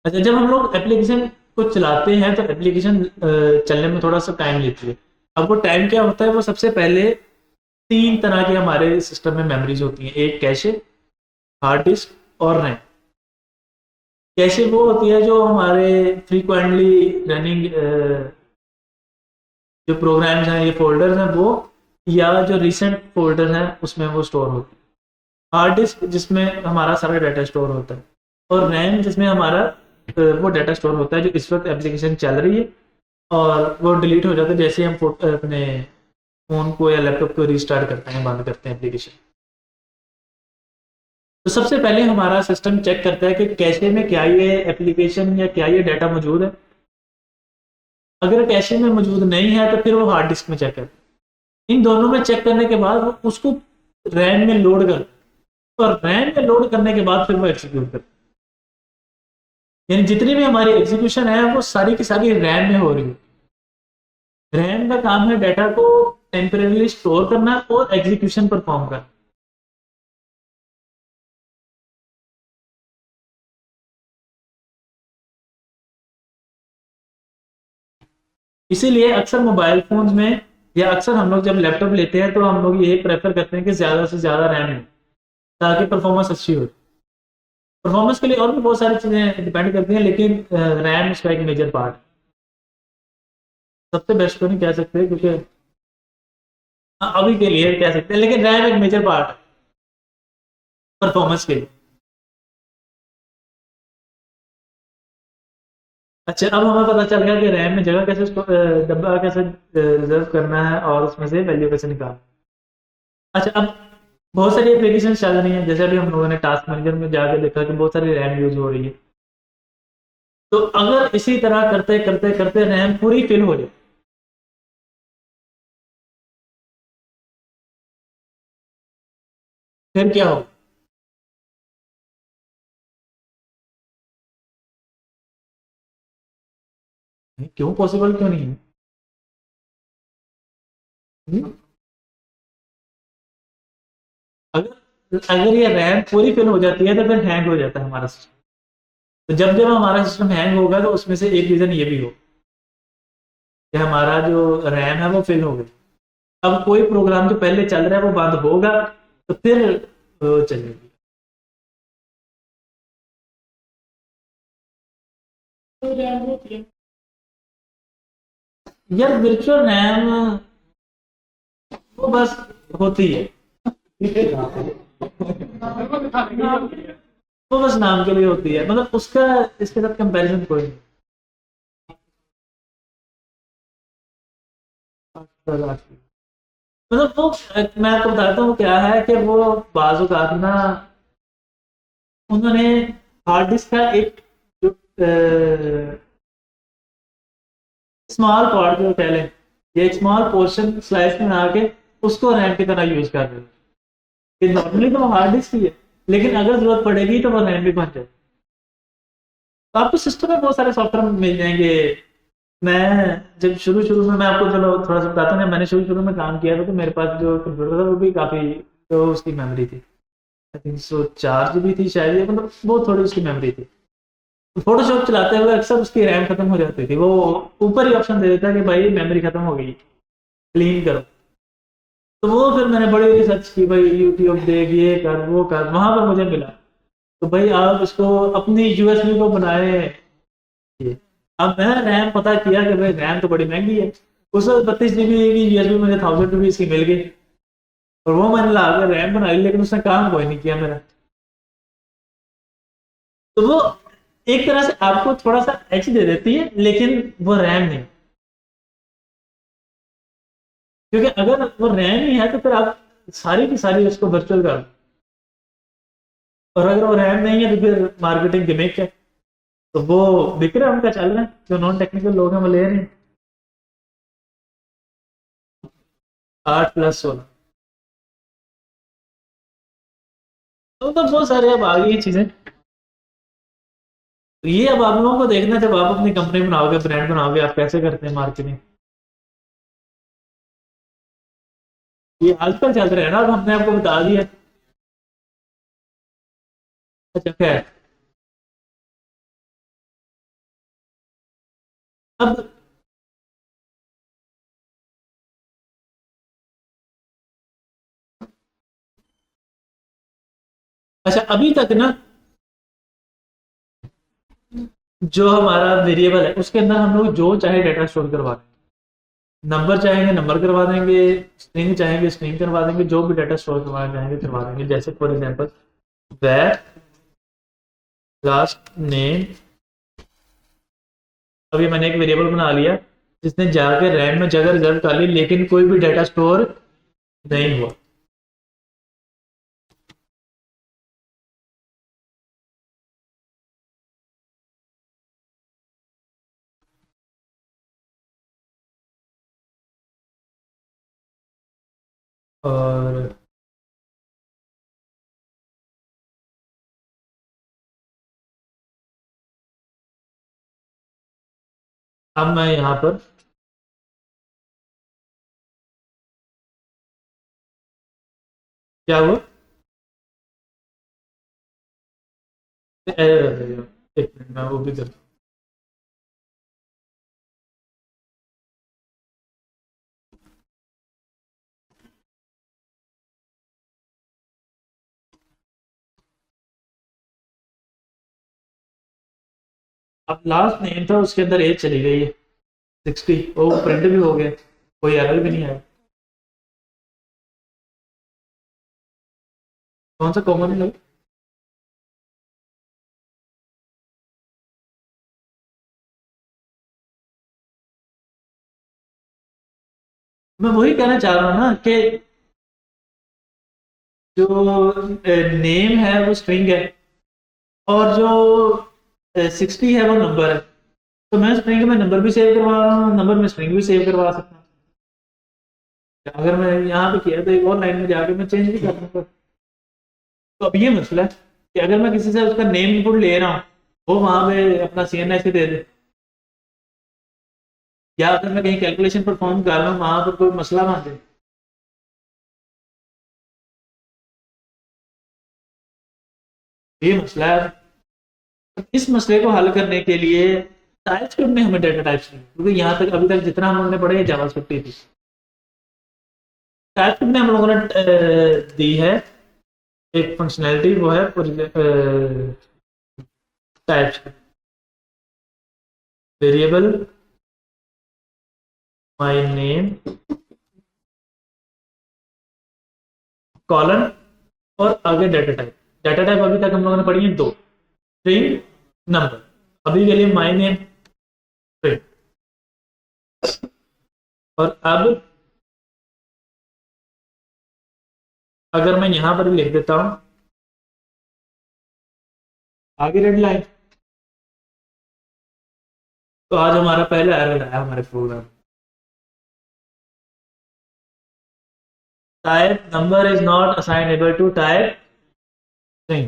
अच्छा, जब हम लोग एप्लीकेशन को चलाते हैं तो एप्लीकेशन चलने में थोड़ा सा टाइम लेती है। अब वो टाइम क्या होता है, वो सबसे पहले तीन तरह के हमारे सिस्टम में मेमोरीज होती हैं, एक कैशे, हार्ड डिस्क और रैम। कैशे वो होती है जो हमारे फ्रीक्वेंटली रनिंग जो प्रोग्राम्स हैं, ये फोल्डर्स हैं वो, या जो रिसेंट फोल्डर हैं उसमें वो स्टोर होती है। हार्ड डिस्क जिसमें हमारा सारा डाटा स्टोर होता है, और रैम जिसमें हमारा वो डाटा स्टोर होता है जो इस वक्त एप्लीकेशन चल रही है और वो डिलीट हो जाता है जैसे हम अपने फ़ोन को या लैपटॉप को रिस्टार्ट करते हैं, बंद करते हैं एप्लीकेशन। तो सबसे पहले हमारा सिस्टम चेक करता है कि कैशे में क्या ये एप्लीकेशन या क्या ये डाटा मौजूद है। अगर कैशे में मौजूद नहीं है तो फिर वो हार्ड डिस्क में चेक करता है। इन दोनों में चेक करने के बाद वो उसको रैम में लोड कर, और रैम में लोड करने के बाद फिर वो एग्जीक्यूट करता है। यानी जितनी भी हमारी एग्जीक्यूशन है वो सारी की सारी रैम में हो रही है। रैम का काम है डाटा को टेम्परेली स्टोर करना और एग्जीक्यूशन परफॉर्म करना। इसीलिए अक्सर मोबाइल फोन्स में या अक्सर हम लोग जब लैपटॉप लेते हैं तो हम लोग ये प्रेफर करते हैं कि ज्यादा से ज्यादा रैम हो ताकि परफॉर्मेंस अच्छी हो। परफॉर्मेंस के लिए और भी बहुत सारी चीजें डिपेंड करती हैं, लेकिन रैम इसका एक मेजर पार्ट। सबसे बेस्ट तो नहीं कह सकते क्योंकि हाँ, अभी के लिए कह सकते हैं, लेकिन रैम एक मेजर पार्ट है परफॉर्मेंस के लिए। अच्छा, अब हमें पता चल गया कि रैम में जगह कैसे डब्बा कैसे रिजर्व करना है और उसमें से वैल्यू कैसे निकालना। अच्छा, अब बहुत सारी एप्लीकेशन चल रही हैं, जैसे अभी हम लोगों ने टास्क मैनेजर में जाके देखा कि बहुत सारी रैम यूज हो रही है। तो अगर इसी तरह करते करते करते रैम पूरी फिल हो जाए फिर क्या होगा? क्यों पॉसिबल क्यों नहीं है? हम्म? अगर अगर ये रैम पूरी फिल हो जाती है तो फिर हैंग हो जाता है हमारा सिस्टम। तो जब जब हमारा सिस्टम हैंग होगा तो उसमें से एक रीजन ये भी हो कि हमारा जो रैम है वो फिल हो गई। अब कोई प्रोग्राम जो पहले चल रहा है वो बंद होगा तो फिर वो चलेगी। यार वर्चुअल रैम वो बस होती है, वो बस नाम के लिए होती है, मतलब उसका इसके साथ कंपैरिजन कोई नहीं। मतलब वो मैं आपको बताता हूँ क्या है कि वो बाजू का ना उन्होंने हार्ड डिस्क का एक जो स्मॉल पार्ट जो कह लें ये एक स्मॉल पोर्शन स्लाइस में बना के उसको रैम की तरह यूज कर रहे हैं। ये नॉर्मली तो वो हार्ड डिस्क ही है, लेकिन अगर जरूरत पड़ेगी तो वो रैम भी बन जाए। तो आपको सिस्टम में बहुत सारे सॉफ्टवेयर मिल जाएंगे। मैं जब शुरू शुरू में मैं आपको चलो थोड़ा सा बताता हूँ, मैंने शुरू शुरू में काम किया था तो मेरे पास जो कंप्यूटर था वो भी काफ़ी तो उसकी मेमोरी थी, आई थिंक सो 4 GB थी शायद, ये मतलब बहुत थोड़ी उसकी मेमोरी थी। फोटोशॉप चलाते हुए अक्सर उसकी रैम खत्म हो जाती थी, वो ऊपर ही ऑप्शन दे देता कि भाई मेमोरी खत्म हो गई, क्लीन करो। तो वो फिर मैंने बड़ी रिसर्च की, भाई यूट्यूब देख ये कर वो कर, वहां पर मुझे मिला। तो भाई आप इसको अपनी यूएसबी को बनाए ये। अब मैं रैम पता किया कि भाई रैम तो बड़ी महंगी है, उस 32 GB की यूएसबी मुझे 1000 रुपीज की मिल गई, और वो मैंने ला कर रैम बना ली, लेकिन उसने काम कोई नहीं किया मेरा। तो वो एक तरह से आपको थोड़ा सा एच दे देती है, लेकिन वो रैम नहीं, क्योंकि अगर वो रैम ही है तो फिर आप सारी की सारी उसको वर्चुअल कर, और अगर वो रैम नहीं है तो फिर मार्केटिंग गिमिक है। तो वो बिक रहा है, उनका चल रहा है, जो नॉन टेक्निकल लोग हैं वो ले रहे हैं। 8+16, तो बहुत सारे अब आ गई ये चीजें। तो ये अब आप लोगों को देखना, जब आप अपनी कंपनी बनाओगे ब्रांड बनाओगे आप कैसे करते हैं मार्केटिंग। ये आजकल चल रहे हैं ना, अब हमने आपको बता दिया। अच्छा खैर, अब अच्छा अभी तक ना जो हमारा वेरिएबल है उसके अंदर हम लोग जो चाहे डाटा स्टोर करवा देंगे, नंबर चाहेंगे नंबर करवा देंगे, स्ट्रिंग चाहेंगे स्ट्रिंग करवा देंगे, जो भी डाटा स्टोर करवाना चाहेंगे करवा देंगे। जैसे for example where last name, अभी मैंने एक वेरिएबल बना लिया जिसने जाके रैम में जगह रिजर्व कर ली, लेकिन कोई भी डाटा स्टोर नहीं हुआ। और अब मैं यहाँ पर क्या हुआ, एरर आ रही है। एक मिनट मैं वो भी करता हूँ। अब लास्ट नेम था उसके अंदर एज चली गई है 60, वो प्रिंट भी हो गया, कोई एरर भी नहीं आया। कौन सा कॉमन लगा। मैं वही कहना चाह रहा हूँ ना कि जो नेम है वो स्ट्रिंग है, और जो 60 है वो नंबर है। तो मैं स्ट्रिंग में नंबर भी सेव करवा रहा हूँ, नंबर में स्ट्रिंग भी सेव करवा सकता हूँ। अगर मैं यहाँ पे किया तो एक और लाइन में जाके मैं चेंज भी कर दूंगा। तो अब ये मसला है कि अगर मैं किसी से उसका नेम इनपुट ले रहा हूँ, वो वहां पे अपना CNS दे दे, या अगर मैं कहीं कैलकुलेशन परफॉर्म कर रहा हूँ वहां पर कोई मसला बन जाए। ये मसला है। इस मसले को हल करने के लिए टाइपस्क्रिप्ट ने हमें डेटा टाइप्स दी, क्योंकि यहाँ तक अभी तक जितना हम लोगों ने पढ़े हैं जावास्क्रिप्ट ही थी। टाइपस्क्रिप्ट ने हम लोगों ने दी है एक फंक्शनैलिटी, वो है types variable my name colon और आगे डाटा टाइप। डाटा टाइप अभी तक हम लोगों ने पढ़ी है दो, स्ट्रिंग नंबर। अभी के लिए माय नेम स्ट्रिंग, और अब अगर मैं यहाँ पर भी लिख देता हूँ आगे रेड लाइन, तो आज हमारा पहला एरर आया हमारे program. Type number is not assignable to type string.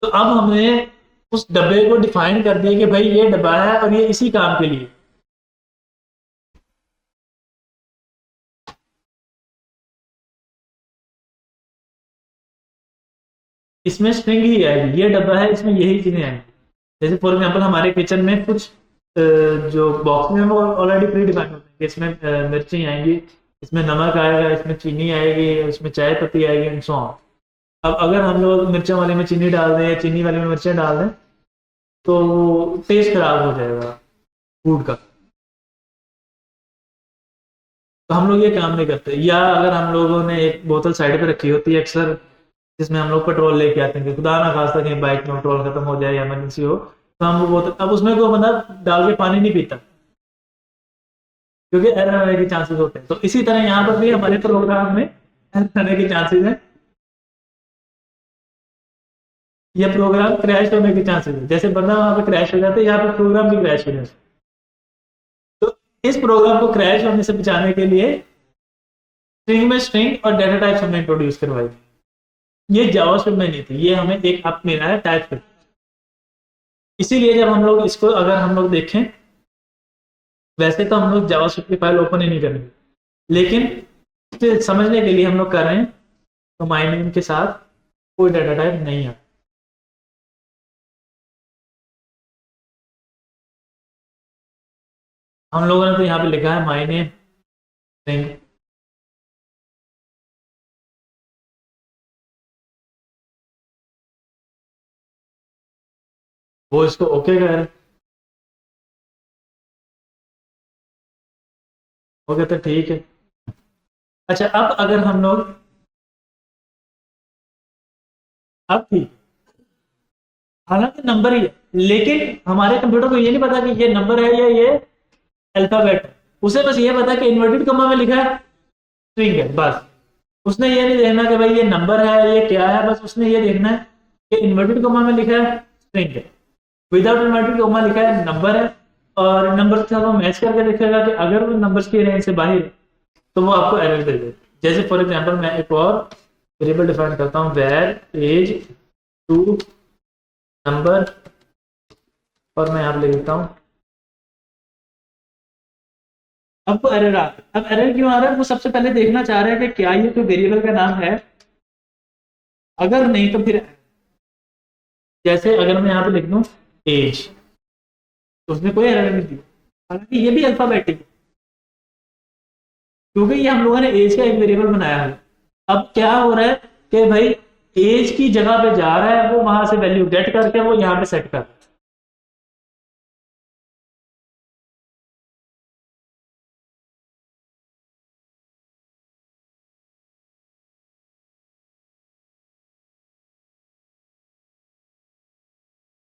तो अब हमने उस डब्बे को डिफाइन कर दिया कि भाई ये डब्बा है और ये इसी काम के लिए। इसमें स्ट्रिंग ही आएगी, ये डब्बा है इसमें यही चीजें आएंगी। जैसे फॉर एग्जांपल हमारे किचन में कुछ जो बॉक्स में वो ऑलरेडी प्री डिफाइंड होते हैं कि इसमें मिर्ची आएंगी, इसमें नमक आएगा, इसमें चीनी आएगी, इसमें चाय पत्ती आएगी एंड सो ऑन। अब अगर हम लोग मिर्चों वाले में चीनी डाल दें या चीनी वाले में मिर्चें डाल दें तो टेस्ट खराब हो जाएगा फूड का। तो हम लोग ये काम नहीं करते। या अगर हम लोगों ने एक बोतल साइड पे रखी होती है अक्सर, जिसमें हम लोग पेट्रोल लेके आते हैं कि खुदा ना खास्ता कहीं बाइक में पेट्रोल खत्म हो जाए या इमरजेंसी हो, तो हम वो बोतल, अब उसमें कोई बंदा डाल के पानी नहीं पीता क्योंकि एरर आने के चांसेस होते हैं। तो इसी तरह यहाँ पर भी हमारे प्रोग्राम में एरर आने के चांसेस है या प्रोग्राम क्रैश होने के चांसेस है। जैसे बंदा वहां पे क्रैश हो जाता है, यहाँ पे प्रोग्राम भी क्रैश हो जाता है। तो इस प्रोग्राम को क्रैश होने से बचाने के लिए स्ट्रिंग में स्ट्रिंग और डेटा टाइप्स हमने इंट्रोड्यूस करवाई। ये जावास्क्रिप्ट में नहीं थी, ये हमें एक अप मिला है टाइपस्क्रिप्ट। इसीलिए जब हम लोग इसको अगर हम लोग देखें, वैसे तो हम लोग जावास्क्रिप्ट की फाइल ओपन ही नहीं करेंगे, लेकिन इसे समझने के लिए हम लोग कर रहे हैं। तो माय नेम के साथ कोई डाटा टाइप नहीं है। हम लोगों ने तो यहाँ पे लिखा है माय नेम स्ट्रिंग। वो इसको ओके कह रहे हैं, ओके तो ठीक है। अच्छा अब अगर हम लोग, अब ठीक, हालांकि नंबर ही है, लेकिन हमारे कंप्यूटर को ये नहीं पता कि ये नंबर है या ये अल्फाबेट है। उसे बस ये पता कि इन्वर्टेड कॉमा में लिखा है स्ट्रिंग है, बस। उसने ये नहीं देखना कि भाई ये नंबर है ये क्या है, बस उसने ये देखना है कि इन्वर्टेड कॉमा में लिखा है स्ट्रिंग है, विदाउट इन्वर्टेड कॉमा लिखा है नंबर है। और नंबर के साथ वो मैच करके देखेगा कि अगर वो नंबर्स की रेंज से बाहर है तो वो आपको एरर दे दे। जैसे फॉर एग्जांपल मैं एक और वेरिएबल डिफाइन करता हूँ, वेर एज टू नंबर, और मैं यहाँ पे लिख देता हूँ। अब वो एरर आ, अब एरर क्यों आ रहा है, वो सबसे पहले देखना चाह रहा है कि क्या ये कोई वेरिएबल का नाम है। अगर नहीं तो फिर, जैसे अगर मैं यहाँ पे लिख दूँ एज, तो उसने कोई एरर नहीं दी, हालांकि ये भी अल्फाबेटिक है क्योंकि ये हम लोगों ने एज का एक वेरिएबल बनाया है। अब क्या हो रहा है कि भाई एज की जगह पे जा रहा है, वो वहां से वैल्यू गेट करके वो यहाँ पे सेट कर रहा है।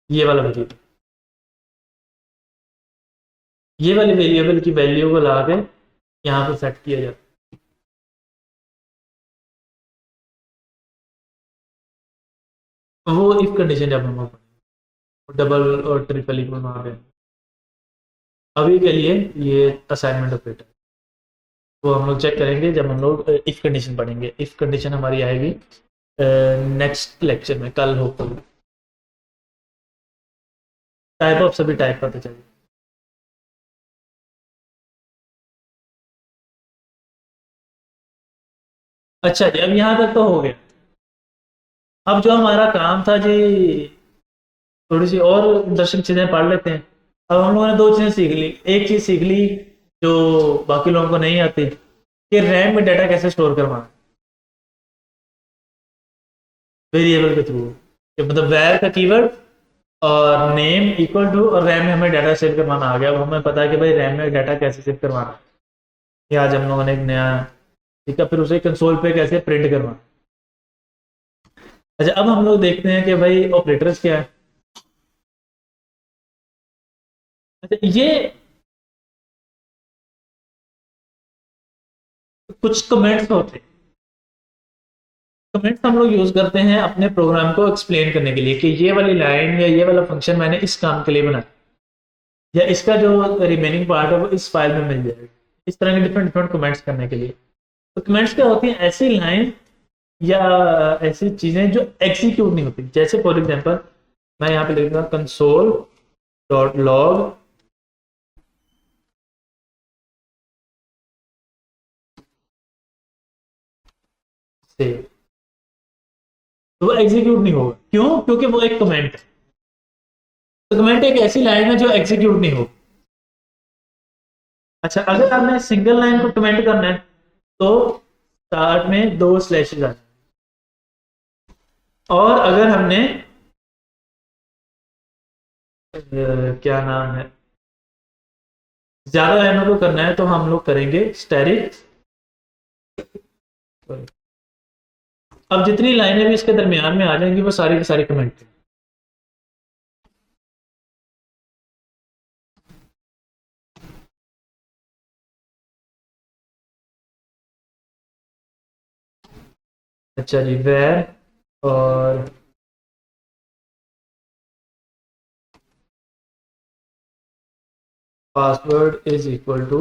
ये वाला वेरिएबल, ये वाले वेरिएबल की वैल्यू को ला के यहाँ पे सेट किया जाता है। वो इफ कंडीशन जब हम डबल और ट्रिपल इक्वल वहां पे, अभी के लिए ये असाइनमेंट ऑपरेटर, वो हम लोग चेक करेंगे जब हम लोग इफ कंडीशन पढ़ेंगे। इफ कंडीशन हमारी आएगी नेक्स्ट लेक्चर में, कल हो कल। टाइप ऑफ सभी टाइप पता चलेगा। अच्छा जी, अब यहाँ तक तो हो गया। अब जो हमारा काम था जी, थोड़ी सी और दर्शक चीजें पढ़ लेते हैं। अब हम लोगों ने दो चीजें सीख ली। एक चीज सीख ली जो बाकी लोगों को नहीं आती, कि रैम में डाटा कैसे स्टोर करवाना वेरिएबल के थ्रू। मतलब वैर का कीवर्ड और नेम इक्वल टू, और रैम में हमें डाटा सेव करवाना आ गया। अब हमें पता है कि भाई रैम में डाटा कैसे सेव करवाना है। ये आज हम लोगों ने एक नया, ठीक है। फिर उसे कंसोल पे कैसे प्रिंट करवाना। अच्छा अब हम लोग देखते हैं कि भाई ऑपरेटर्स क्या है। अच्छा ये कुछ कमेंट्स होते हैं, कमेंट्स हम लोग यूज करते हैं अपने प्रोग्राम को एक्सप्लेन करने के लिए कि ये वाली लाइन या ये वाला फंक्शन मैंने इस काम के लिए बनाया, या इसका जो रिमेनिंग पार्ट है वो इस फाइल में मिल जाएगा। इस तरह के डिफरेंट डिफरेंट कमेंट्स करने के लिए। तो कमेंट्स क्या होती हैं? ऐसी लाइन या ऐसी चीजें जो एग्जीक्यूट नहीं होती। जैसे फॉर एग्जांपल मैं यहाँ पे लिख दूंगा कंसोल डॉट लॉग सेव, तो वो एग्जीक्यूट नहीं होगा। क्यों? क्योंकि वो एक कमेंट है। तो कमेंट एक ऐसी लाइन है जो एग्जीक्यूट नहीं होगी। अच्छा, अगर आपने सिंगल लाइन को कमेंट करना है तो स्टार्ट में 2 स्लैशेस आ, और अगर हमने क्या नाम है, ज्यादा लाइनों को करना है तो हम लोग करेंगे स्टैटिक। अब जितनी लाइनें भी इसके दरमियान में आ जाएंगी वो सारी की सारी कमेंट। अच्छा जी, वेर और पासवर्ड इज इक्वल टू,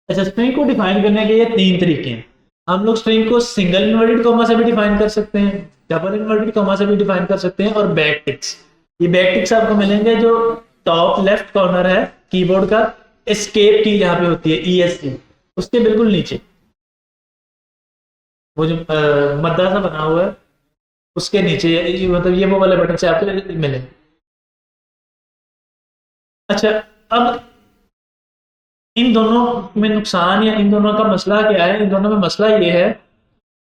अच्छा स्ट्रिंग को डिफाइन करने के ये 3 तरीके हैं। हम लोग स्ट्रिंग को सिंगल इन्वर्टेड कॉमा से भी डिफाइन कर सकते हैं, डबल इन्वर्टेड कॉमा से भी डिफाइन कर सकते हैं, और बैक टिक्स। ये बैक टिक्स आपको मिलेंगे जो टॉप लेफ्ट कॉर्नर है कीबोर्ड का, एस्केप की जहाँ पे होती है ESC, उसके बिल्कुल नीचे वो जो मद्दा सा बना हुआ है उसके नीचे, मतलब ये वो वाले बटन से आपको मिले। अच्छा, अब इन दोनों में नुकसान या इन दोनों का मसला क्या है? इन दोनों में मसला ये है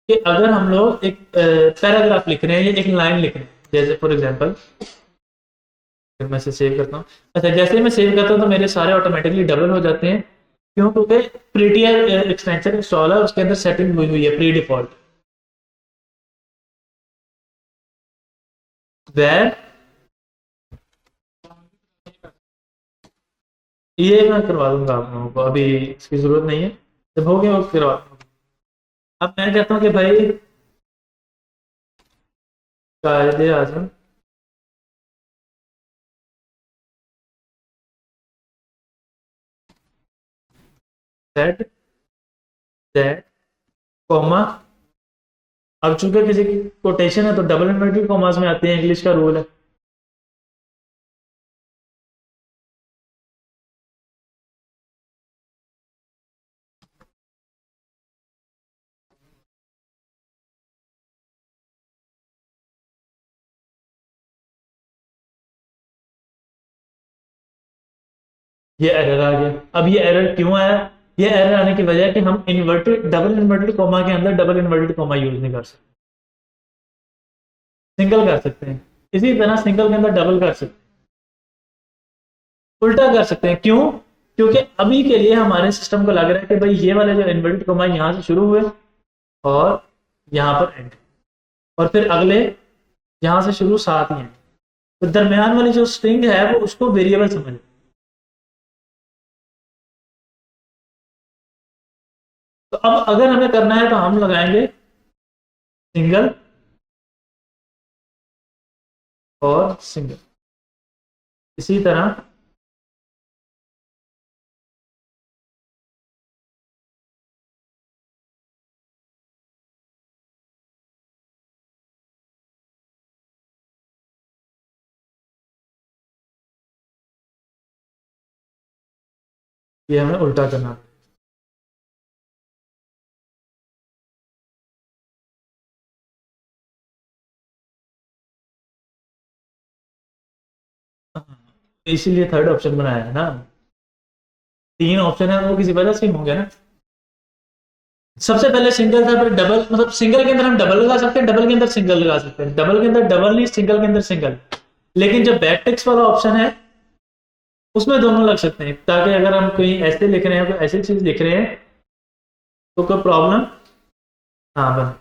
कि अगर हम लोग एक पैराग्राफ लिख रहे हैं या एक लाइन लिख रहे हैं, जैसे फॉर एग्जांपल मैं इसे सेव करता हूँ। अच्छा, जैसे ही मैं सेव करता हूँ तो मेरे सारे ऑटोमेटिकली डबल हो जाते हैं। क्यों? क्योंकि प्रीटियर एक्सटेंशन इंस्टॉल है, उसके अंदर सेटिंग हुई हुई है प्री डिफॉल्ट। वैर ये मैं करवा दूंगा आप लोगों को, अभी इसकी जरूरत नहीं है, जब हो गया वो करवा दूंगा। अब मैं कहता हूँ कि भाई कायदे आजम सेट दैट कॉमा, अब चूंकि किसी की कोटेशन है तो डबल इन्वर्टेड कॉमास में आते हैं, इंग्लिश का रूल है। ये एरर आ गया। अब ये एरर क्यों आया? ये एरर आने की वजह है कि हम इन्वर्टेड डबल इन्वर्टेड कॉमा के अंदर डबल इन्वर्टेड कॉमा यूज नहीं कर सकते, सिंगल कर सकते हैं। इसी तरह सिंगल के अंदर डबल कर सकते हैं, उल्टा कर सकते हैं। क्यों? क्योंकि अभी के लिए हमारे सिस्टम को लग रहा है कि भाई ये वाले जो इन्वर्टेड कॉमा यहाँ से शुरू हुए और यहाँ पर एंड, और फिर अगले यहाँ से शुरू साथ ही एंड, तो दरमियान वाली जो स्ट्रिंग है वो उसको वेरिएबल समझ। तो अब अगर हमें करना है तो हम लगाएंगे सिंगल और सिंगल। इसी तरह ये हमें उल्टा करना है। इसीलिए थर्ड ऑप्शन बनाया है ना। तीन ऑप्शन है वो किसी वजह से होंगे ना। सबसे पहले सिंगल था, फिर डबल, मतलब सिंगल के अंदर हम डबल लगा सकते हैं, डबल के अंदर सिंगल लगा सकते हैं, डबल के अंदर डबल नहीं, सिंगल के अंदर सिंगल। लेकिन जो बैक टिक्स वाला ऑप्शन है उसमें दोनों लग सकते हैं, ताकि अगर हम कहीं ऐसे लिख रहे हैं, कोई ऐसी चीज लिख रहे हैं तो कोई प्रॉब्लम। हाँ बन।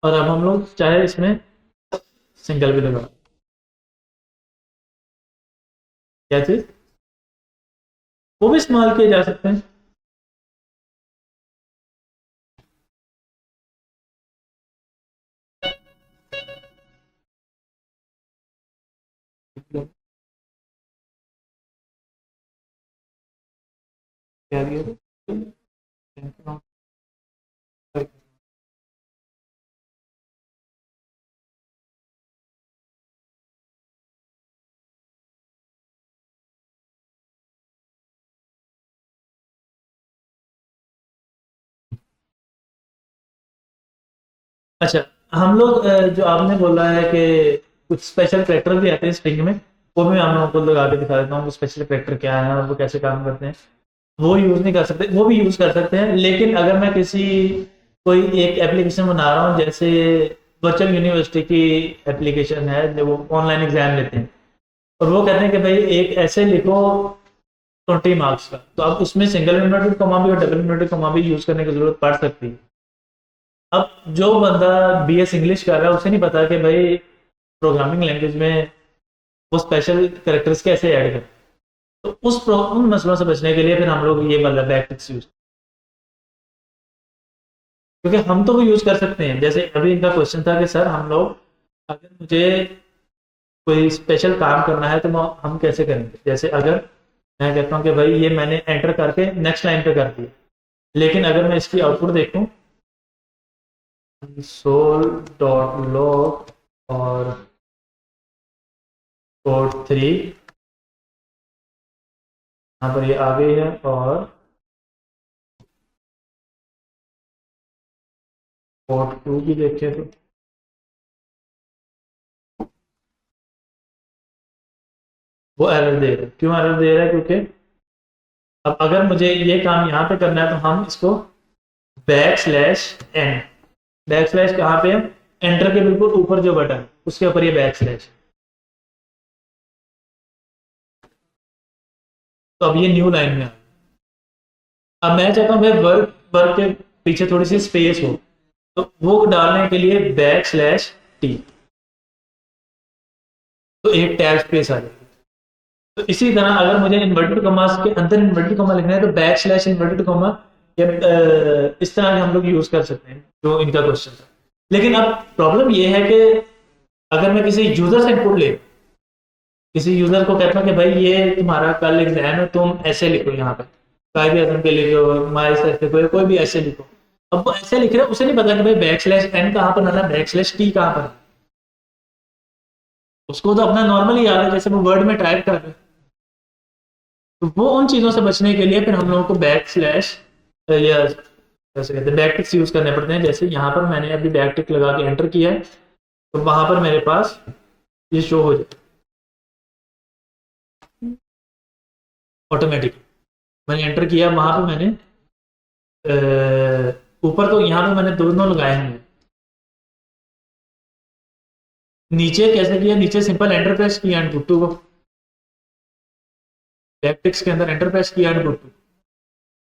और अब हम लोग चाहे इसमें सिंगल भी लगा। क्या चीज? वो भी इस्तेमाल किए जा सकते हैं। क्या दिया था? अच्छा, हम लोग जो आपने बोला है कि कुछ स्पेशल कैरेक्टर भी आते हैं स्ट्रिंग में, वो भी मैं आप लोगों को लगा के दिखा देता हूँ, वो स्पेशल कैरेक्टर क्या है और वो कैसे काम करते हैं। वो यूज नहीं कर सकते, वो भी यूज कर सकते हैं, लेकिन अगर मैं किसी कोई एक एप्लीकेशन बना रहा हूँ, जैसे वर्चुअल यूनिवर्सिटी की एप्लीकेशन है जो वो ऑनलाइन एग्जाम लेते हैं, और वो कहते हैं कि भाई एक ऐसे लिखो 20 मार्क्स का, तो आप उसमें सिंगल इन्वर्टेड कॉमा भी और डबल इन्वर्टेड कॉमा भी यूज करने की जरूरत पड़ सकती है। अब जो बंदा बीएस इंग्लिश कर रहा है उसे नहीं पता कि भाई प्रोग्रामिंग लैंग्वेज में वो स्पेशल कैरेक्टर्स कैसे ऐड करें। तो उन मसलों से बचने के लिए फिर हम लोग ये वाला बैकटिक्स यूज, क्योंकि हम तो वो यूज कर सकते हैं। जैसे अभी इनका क्वेश्चन था कि सर हम लोग, अगर मुझे कोई स्पेशल काम करना है तो हम कैसे करेंगे। जैसे अगर मैं कहता हूँ कि भाई ये मैंने एंटर करके नेक्स्ट लाइन पे कर दिया, लेकिन अगर मैं इसकी आउटपुट देखूं, सोल डॉट लॉग और कोड 3, यहाँ पर ये आ गई है, और कोड 2 भी देखे तो वो एरर दे रहा है। क्यों एरर दे रहा है? क्योंकि अब अगर मुझे ये काम यहाँ पे करना है तो हम इसको backslash N, backslash कहाँ पे है? एंटर के बिल्कुल ऊपर जो बटन है उसके ऊपर ये बैक स्लैश। तो अब ये न्यू लाइन में आ गया। अब मैं चाहता हूँ भाई वर्क वर्क के पीछे थोड़ी सी स्पेस हो, तो वो डालने के लिए बैक स्लैश टी, तो एक टैब स्पेस आ जाएगी। तो इसी तरह अगर मुझे इन्वर्टेड कॉमास के अंदर इन्वर्टेड कॉमा लिखना है तो बैक स्लैश इन्वर्टेड कॉमा, या इस तरह के हम लोग यूज कर सकते हैं जो इनका क्वेश्चन था। लेकिन अब प्रॉब्लम ये है कि अगर मैं किसी यूजर से इनपुट ले, किसी यूजर को कहता हूँ कि भाई ये तुम्हारा कल एग्जाम है, तुम ऐसे लिखो, यहाँ पे कायदे आजम के लिखो, माइस ऐसे कोई भी ऐसे लिखो। अब वो ऐसे लिख रहे हैं, उसे नहीं पता कि भाई बैक स्लैश एन कहाँ पर आना है, बैक स्लैश टी कहाँ पर। उसको तो अपना नॉर्मल ही याद है, जैसे वो वर्ड में टाइप कर रहे हैं। तो वो उन चीजों से बचने के लिए फिर हम लोगों को बैक स्लैश या जैसे कहते हैं बैक टिक्स यूज करने पड़ते हैं। जैसे यहाँ पर मैंने अभी बैक टिक लगा के एंटर किया है, तो वहां पर मेरे पास ये शो हो जाए ऑटोमेटिक। मैंने एंटर किया, वहां पे मैंने ऊपर तो यहाँ पे मैंने दोनों लगाए हैं। नीचे कैसे किया? नीचे सिंपल एंटर प्रेस किया एंड पुट टू को, बैक टिक्स के अंदर एंटर प्रेस किया एंड पुट टू।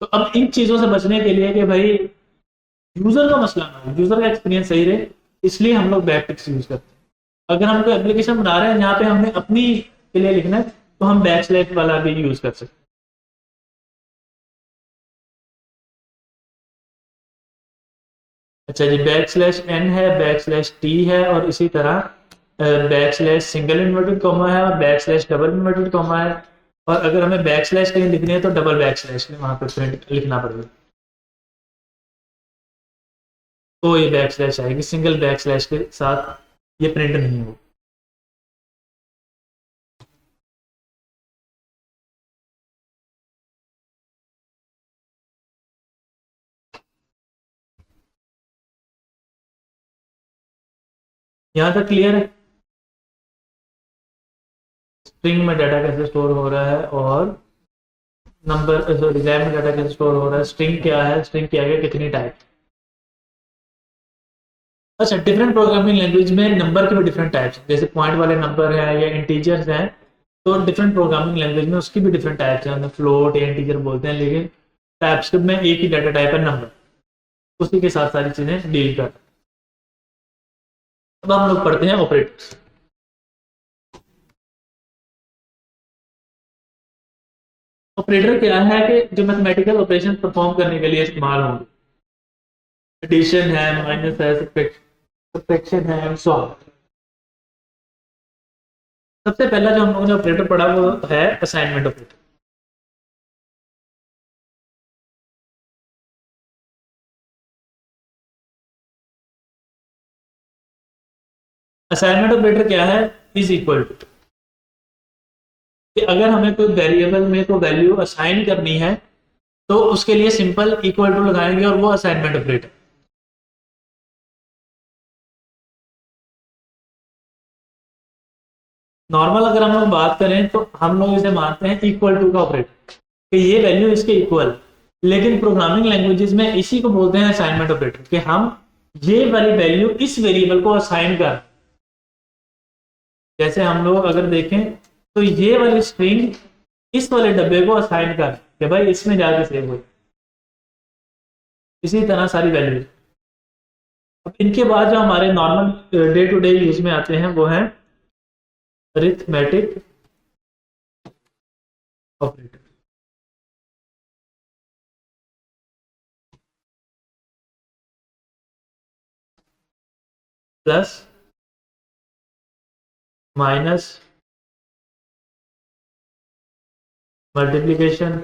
तो अब इन चीजों से बचने के लिए कि भाई यूजर का मसला ना हो, यूजर का एक्सपीरियंस सही रहे, इसलिए हम लोग बैक टिक्स यूज करते हैं। अगर हम कोई एप्लीकेशन बना रहे हैं जहाँ पे हमने अपनी के लिए लिखना है तो हम बैक स्लैश वाला भी यूज कर सकते हैं। अच्छा जी, बैक स्लैश एन है, बैक स्लैश टी है, और इसी तरह back slash single inverted comma है और back slash double inverted comma है। और अगर हमें बैक स्लैश कहीं लिखनी है तो डबल बैक स्लैश वहां पर प्रिंट लिखना पड़ेगा, तो ये बैक स्लैश आएगी। सिंगल बैक स्लैश के साथ ये प्रिंट नहीं होगी। यहाँ तक क्लियर है? स्ट्रिंग में डाटा कैसे स्टोर हो रहा है और नंबर सॉरी रैम में डाटा कैसे स्टोर हो रहा है, स्ट्रिंग क्या है, स्ट्रिंग के आगे कितनी टाइप। अच्छा, डिफरेंट प्रोग्रामिंग लैंग्वेज में नंबर के भी डिफरेंट टाइप्स, जैसे पॉइंट वाले नंबर हैं या इंटीजर्स हैं, तो डिफरेंट प्रोग्रामिंग लैंग्वेज में उसकी भी डिफरेंट टाइप्स हैं, फ्लोट या इंटीजर बोलते हैं, लेकिन टाइपस्क्रिप्ट में एक ही डाटा टाइप है नंबर, उसी के साथ सारी चीजें डील कर। अब हम लोग पढ़ते हैं ऑपरेटर्स। ऑपरेटर क्या है कि जो मैथमेटिकल ऑपरेशन परफॉर्म करने के लिए इस्तेमाल होंगे, एडिशन है, माइनस है, सब्ट्रैक्शन है एंड सो ऑन। सबसे पहला जो हम लोगों ने ऑपरेटर पढ़ा वो है असाइनमेंट ऑपरेटर। असाइनमेंट ऑपरेटर क्या है, इज इक्वल टू कि अगर हमें कोई वेरिएबल में कोई वैल्यू असाइन करनी है तो उसके लिए सिंपल इक्वल टू लगाएंगे और वो असाइनमेंट ऑपरेटर। नॉर्मल अगर हम लोग बात करें तो हम लोग इसे मानते हैं इक्वल टू का ऑपरेटर कि ये वैल्यू इसके इक्वल, लेकिन प्रोग्रामिंग लैंग्वेजेस में इसी को बोलते हैं असाइनमेंट ऑपरेटर कि हम ये वाली वैल्यू इस वेरिएबल को असाइन कर। जैसे हम लोग अगर देखें तो ये वाली स्ट्रिंग इस वाले डब्बे को असाइन कर कि भाई इसमें जाके सेव हो, इसी तरह सारी वैल्यू। अब इनके बाद जो हमारे normal day to day use में आते हैं वो है arithmetic operator. Plus, minus, multiplication,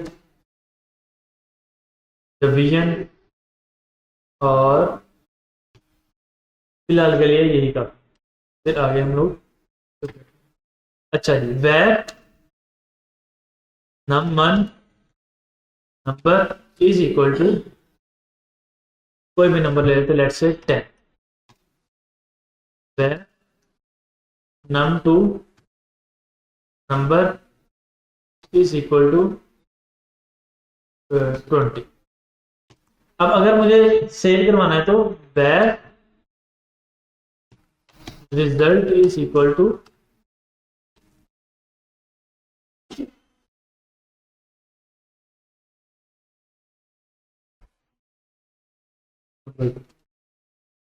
division, और फिलहाल के लिए यही का, फिर आगे हम लोग। अच्छा जी, var number is equal to कोई भी नंबर ले लेते, let's say 10, var num2 number is equal to 20। अब अगर मुझे सेव करवाना है तो var result is equal to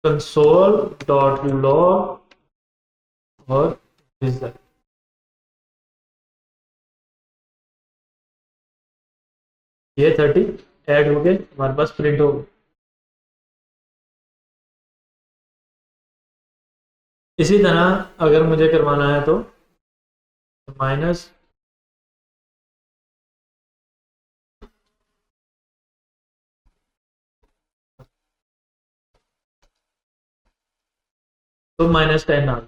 console dot log और रिजल्ट। ये 30 ऐड हो गए हमारे पास, प्रिंट हो गए। इसी तरह अगर मुझे करवाना है तो माइनस तो -10 आ,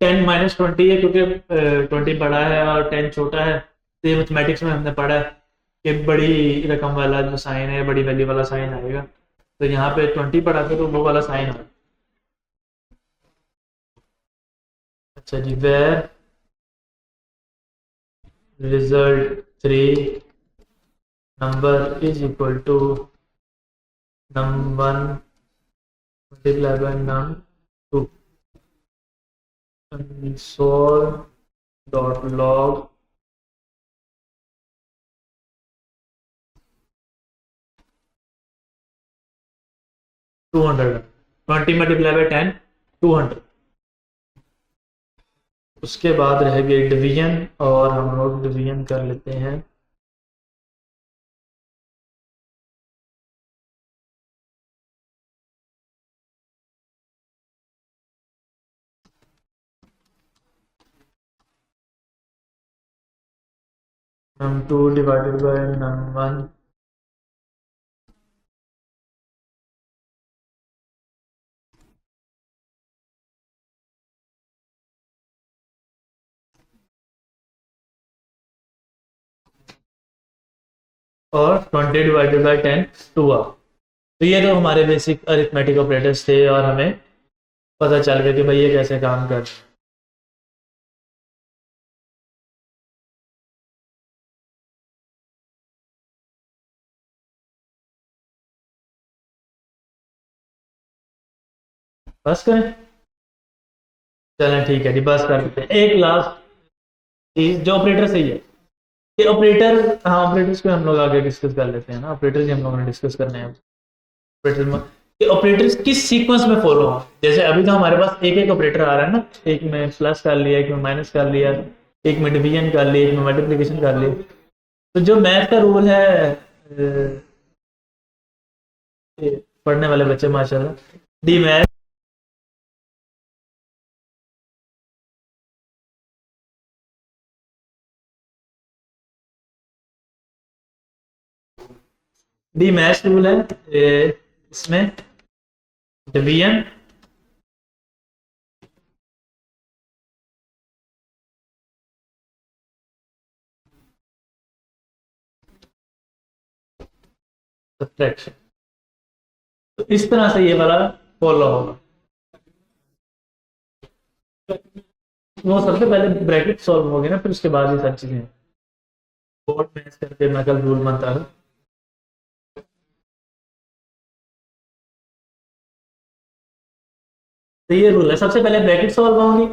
10 -20 है क्योंकि 20 बड़ा है और 10 छोटा है। तो ये मैथमेटिक्स में हमने पढ़ा है कि बड़ी रकम वाला जो साइन है, बड़ी वैल्यू वाला साइन आएगा, तो यहाँ पे 20 पढ़ा था तो वो वाला साइन आएगा। अच्छा जी, var result 3 number is equal to num1 multiply by num2 console dot log to 20 multiply by 10 200। उसके बाद रह गए डिवीजन, और हम लोग डिवीजन कर लेते हैं num2 डिवाइडेड बाय num1 और 20 डिवाइडेड बाय 10 2 आ। तो ये तो हमारे बेसिक अरिथमेटिक ऑपरेटर्स थे और हमें पता चल गया कि भाई ये कैसे काम कर। बस करें? चलें ठीक है जी, बस कर देते हैं। एक लास्ट चीज जो ऑपरेटर सही है, ये ऑपरेटर, हाँ ऑपरेटर्स को हम लोग आगे डिस्कस कर लेते हैं ना, ऑपरेटर्स ही हम लोगों ने डिस्कस करने हैं ऑपरेटर में। ये ऑपरेटर्स किस सीक्वेंस में फॉलो हो, जैसे अभी तो हमारे पास एक एक ऑपरेटर आ रहा है ना, एक में प्लस कर लिया, एक में माइनस कर लिया, एक में डिवीजन कर लिया, एक में मल्टीप्लिकेशन कर लिया। तो जो मैथ का रूल है, ये पढ़ने वाले बच्चे माशाल्लाह, D math, D math rule है इसमें डिवीजन सब्ट्रैक्शन, तो इस तरह से ये वाला फॉलो होगा। वो सबसे पहले ब्रैकेट सॉल्व होगी ना, फिर उसके बाद ये सारी चीजें बोर्ड मैच करके मैं कल रूल बनता है। तो ये रूल है, सबसे पहले ब्रैकेट सॉल्व होंगी,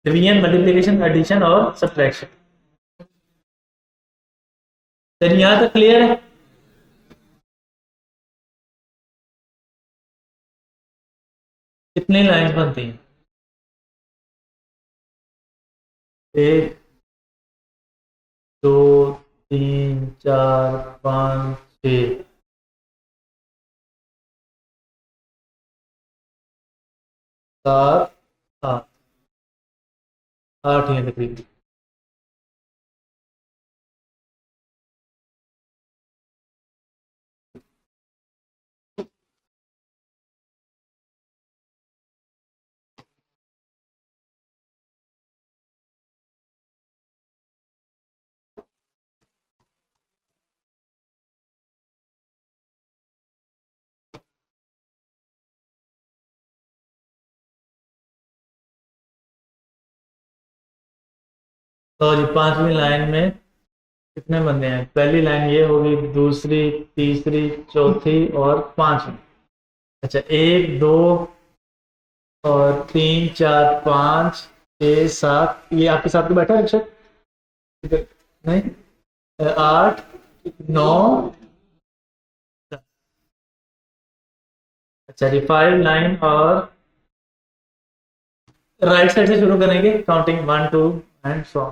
डिवीजन, मल्टीप्लिकेशन, एडिशन और सब्ट्रैक्शन। फिर यहाँ तक क्लियर है? कितनी लाइंस बनती हैं? एक, दो, तीन, चार, पाँच, छः, सात, आठ, आठ हैं तकरीबन। तो जी पांचवी लाइन में कितने बंदे हैं? पहली लाइन ये होगी, दूसरी, तीसरी, चौथी और पांचवी। अच्छा, एक, दो और तीन, चार, पाँच, छः, सात, ये आपके साथ में बैठा है अक्षर? नहीं, आठ, नौ, दस। अच्छा जी, फाइव लाइन और राइट साइड से शुरू करेंगे counting, one two and so.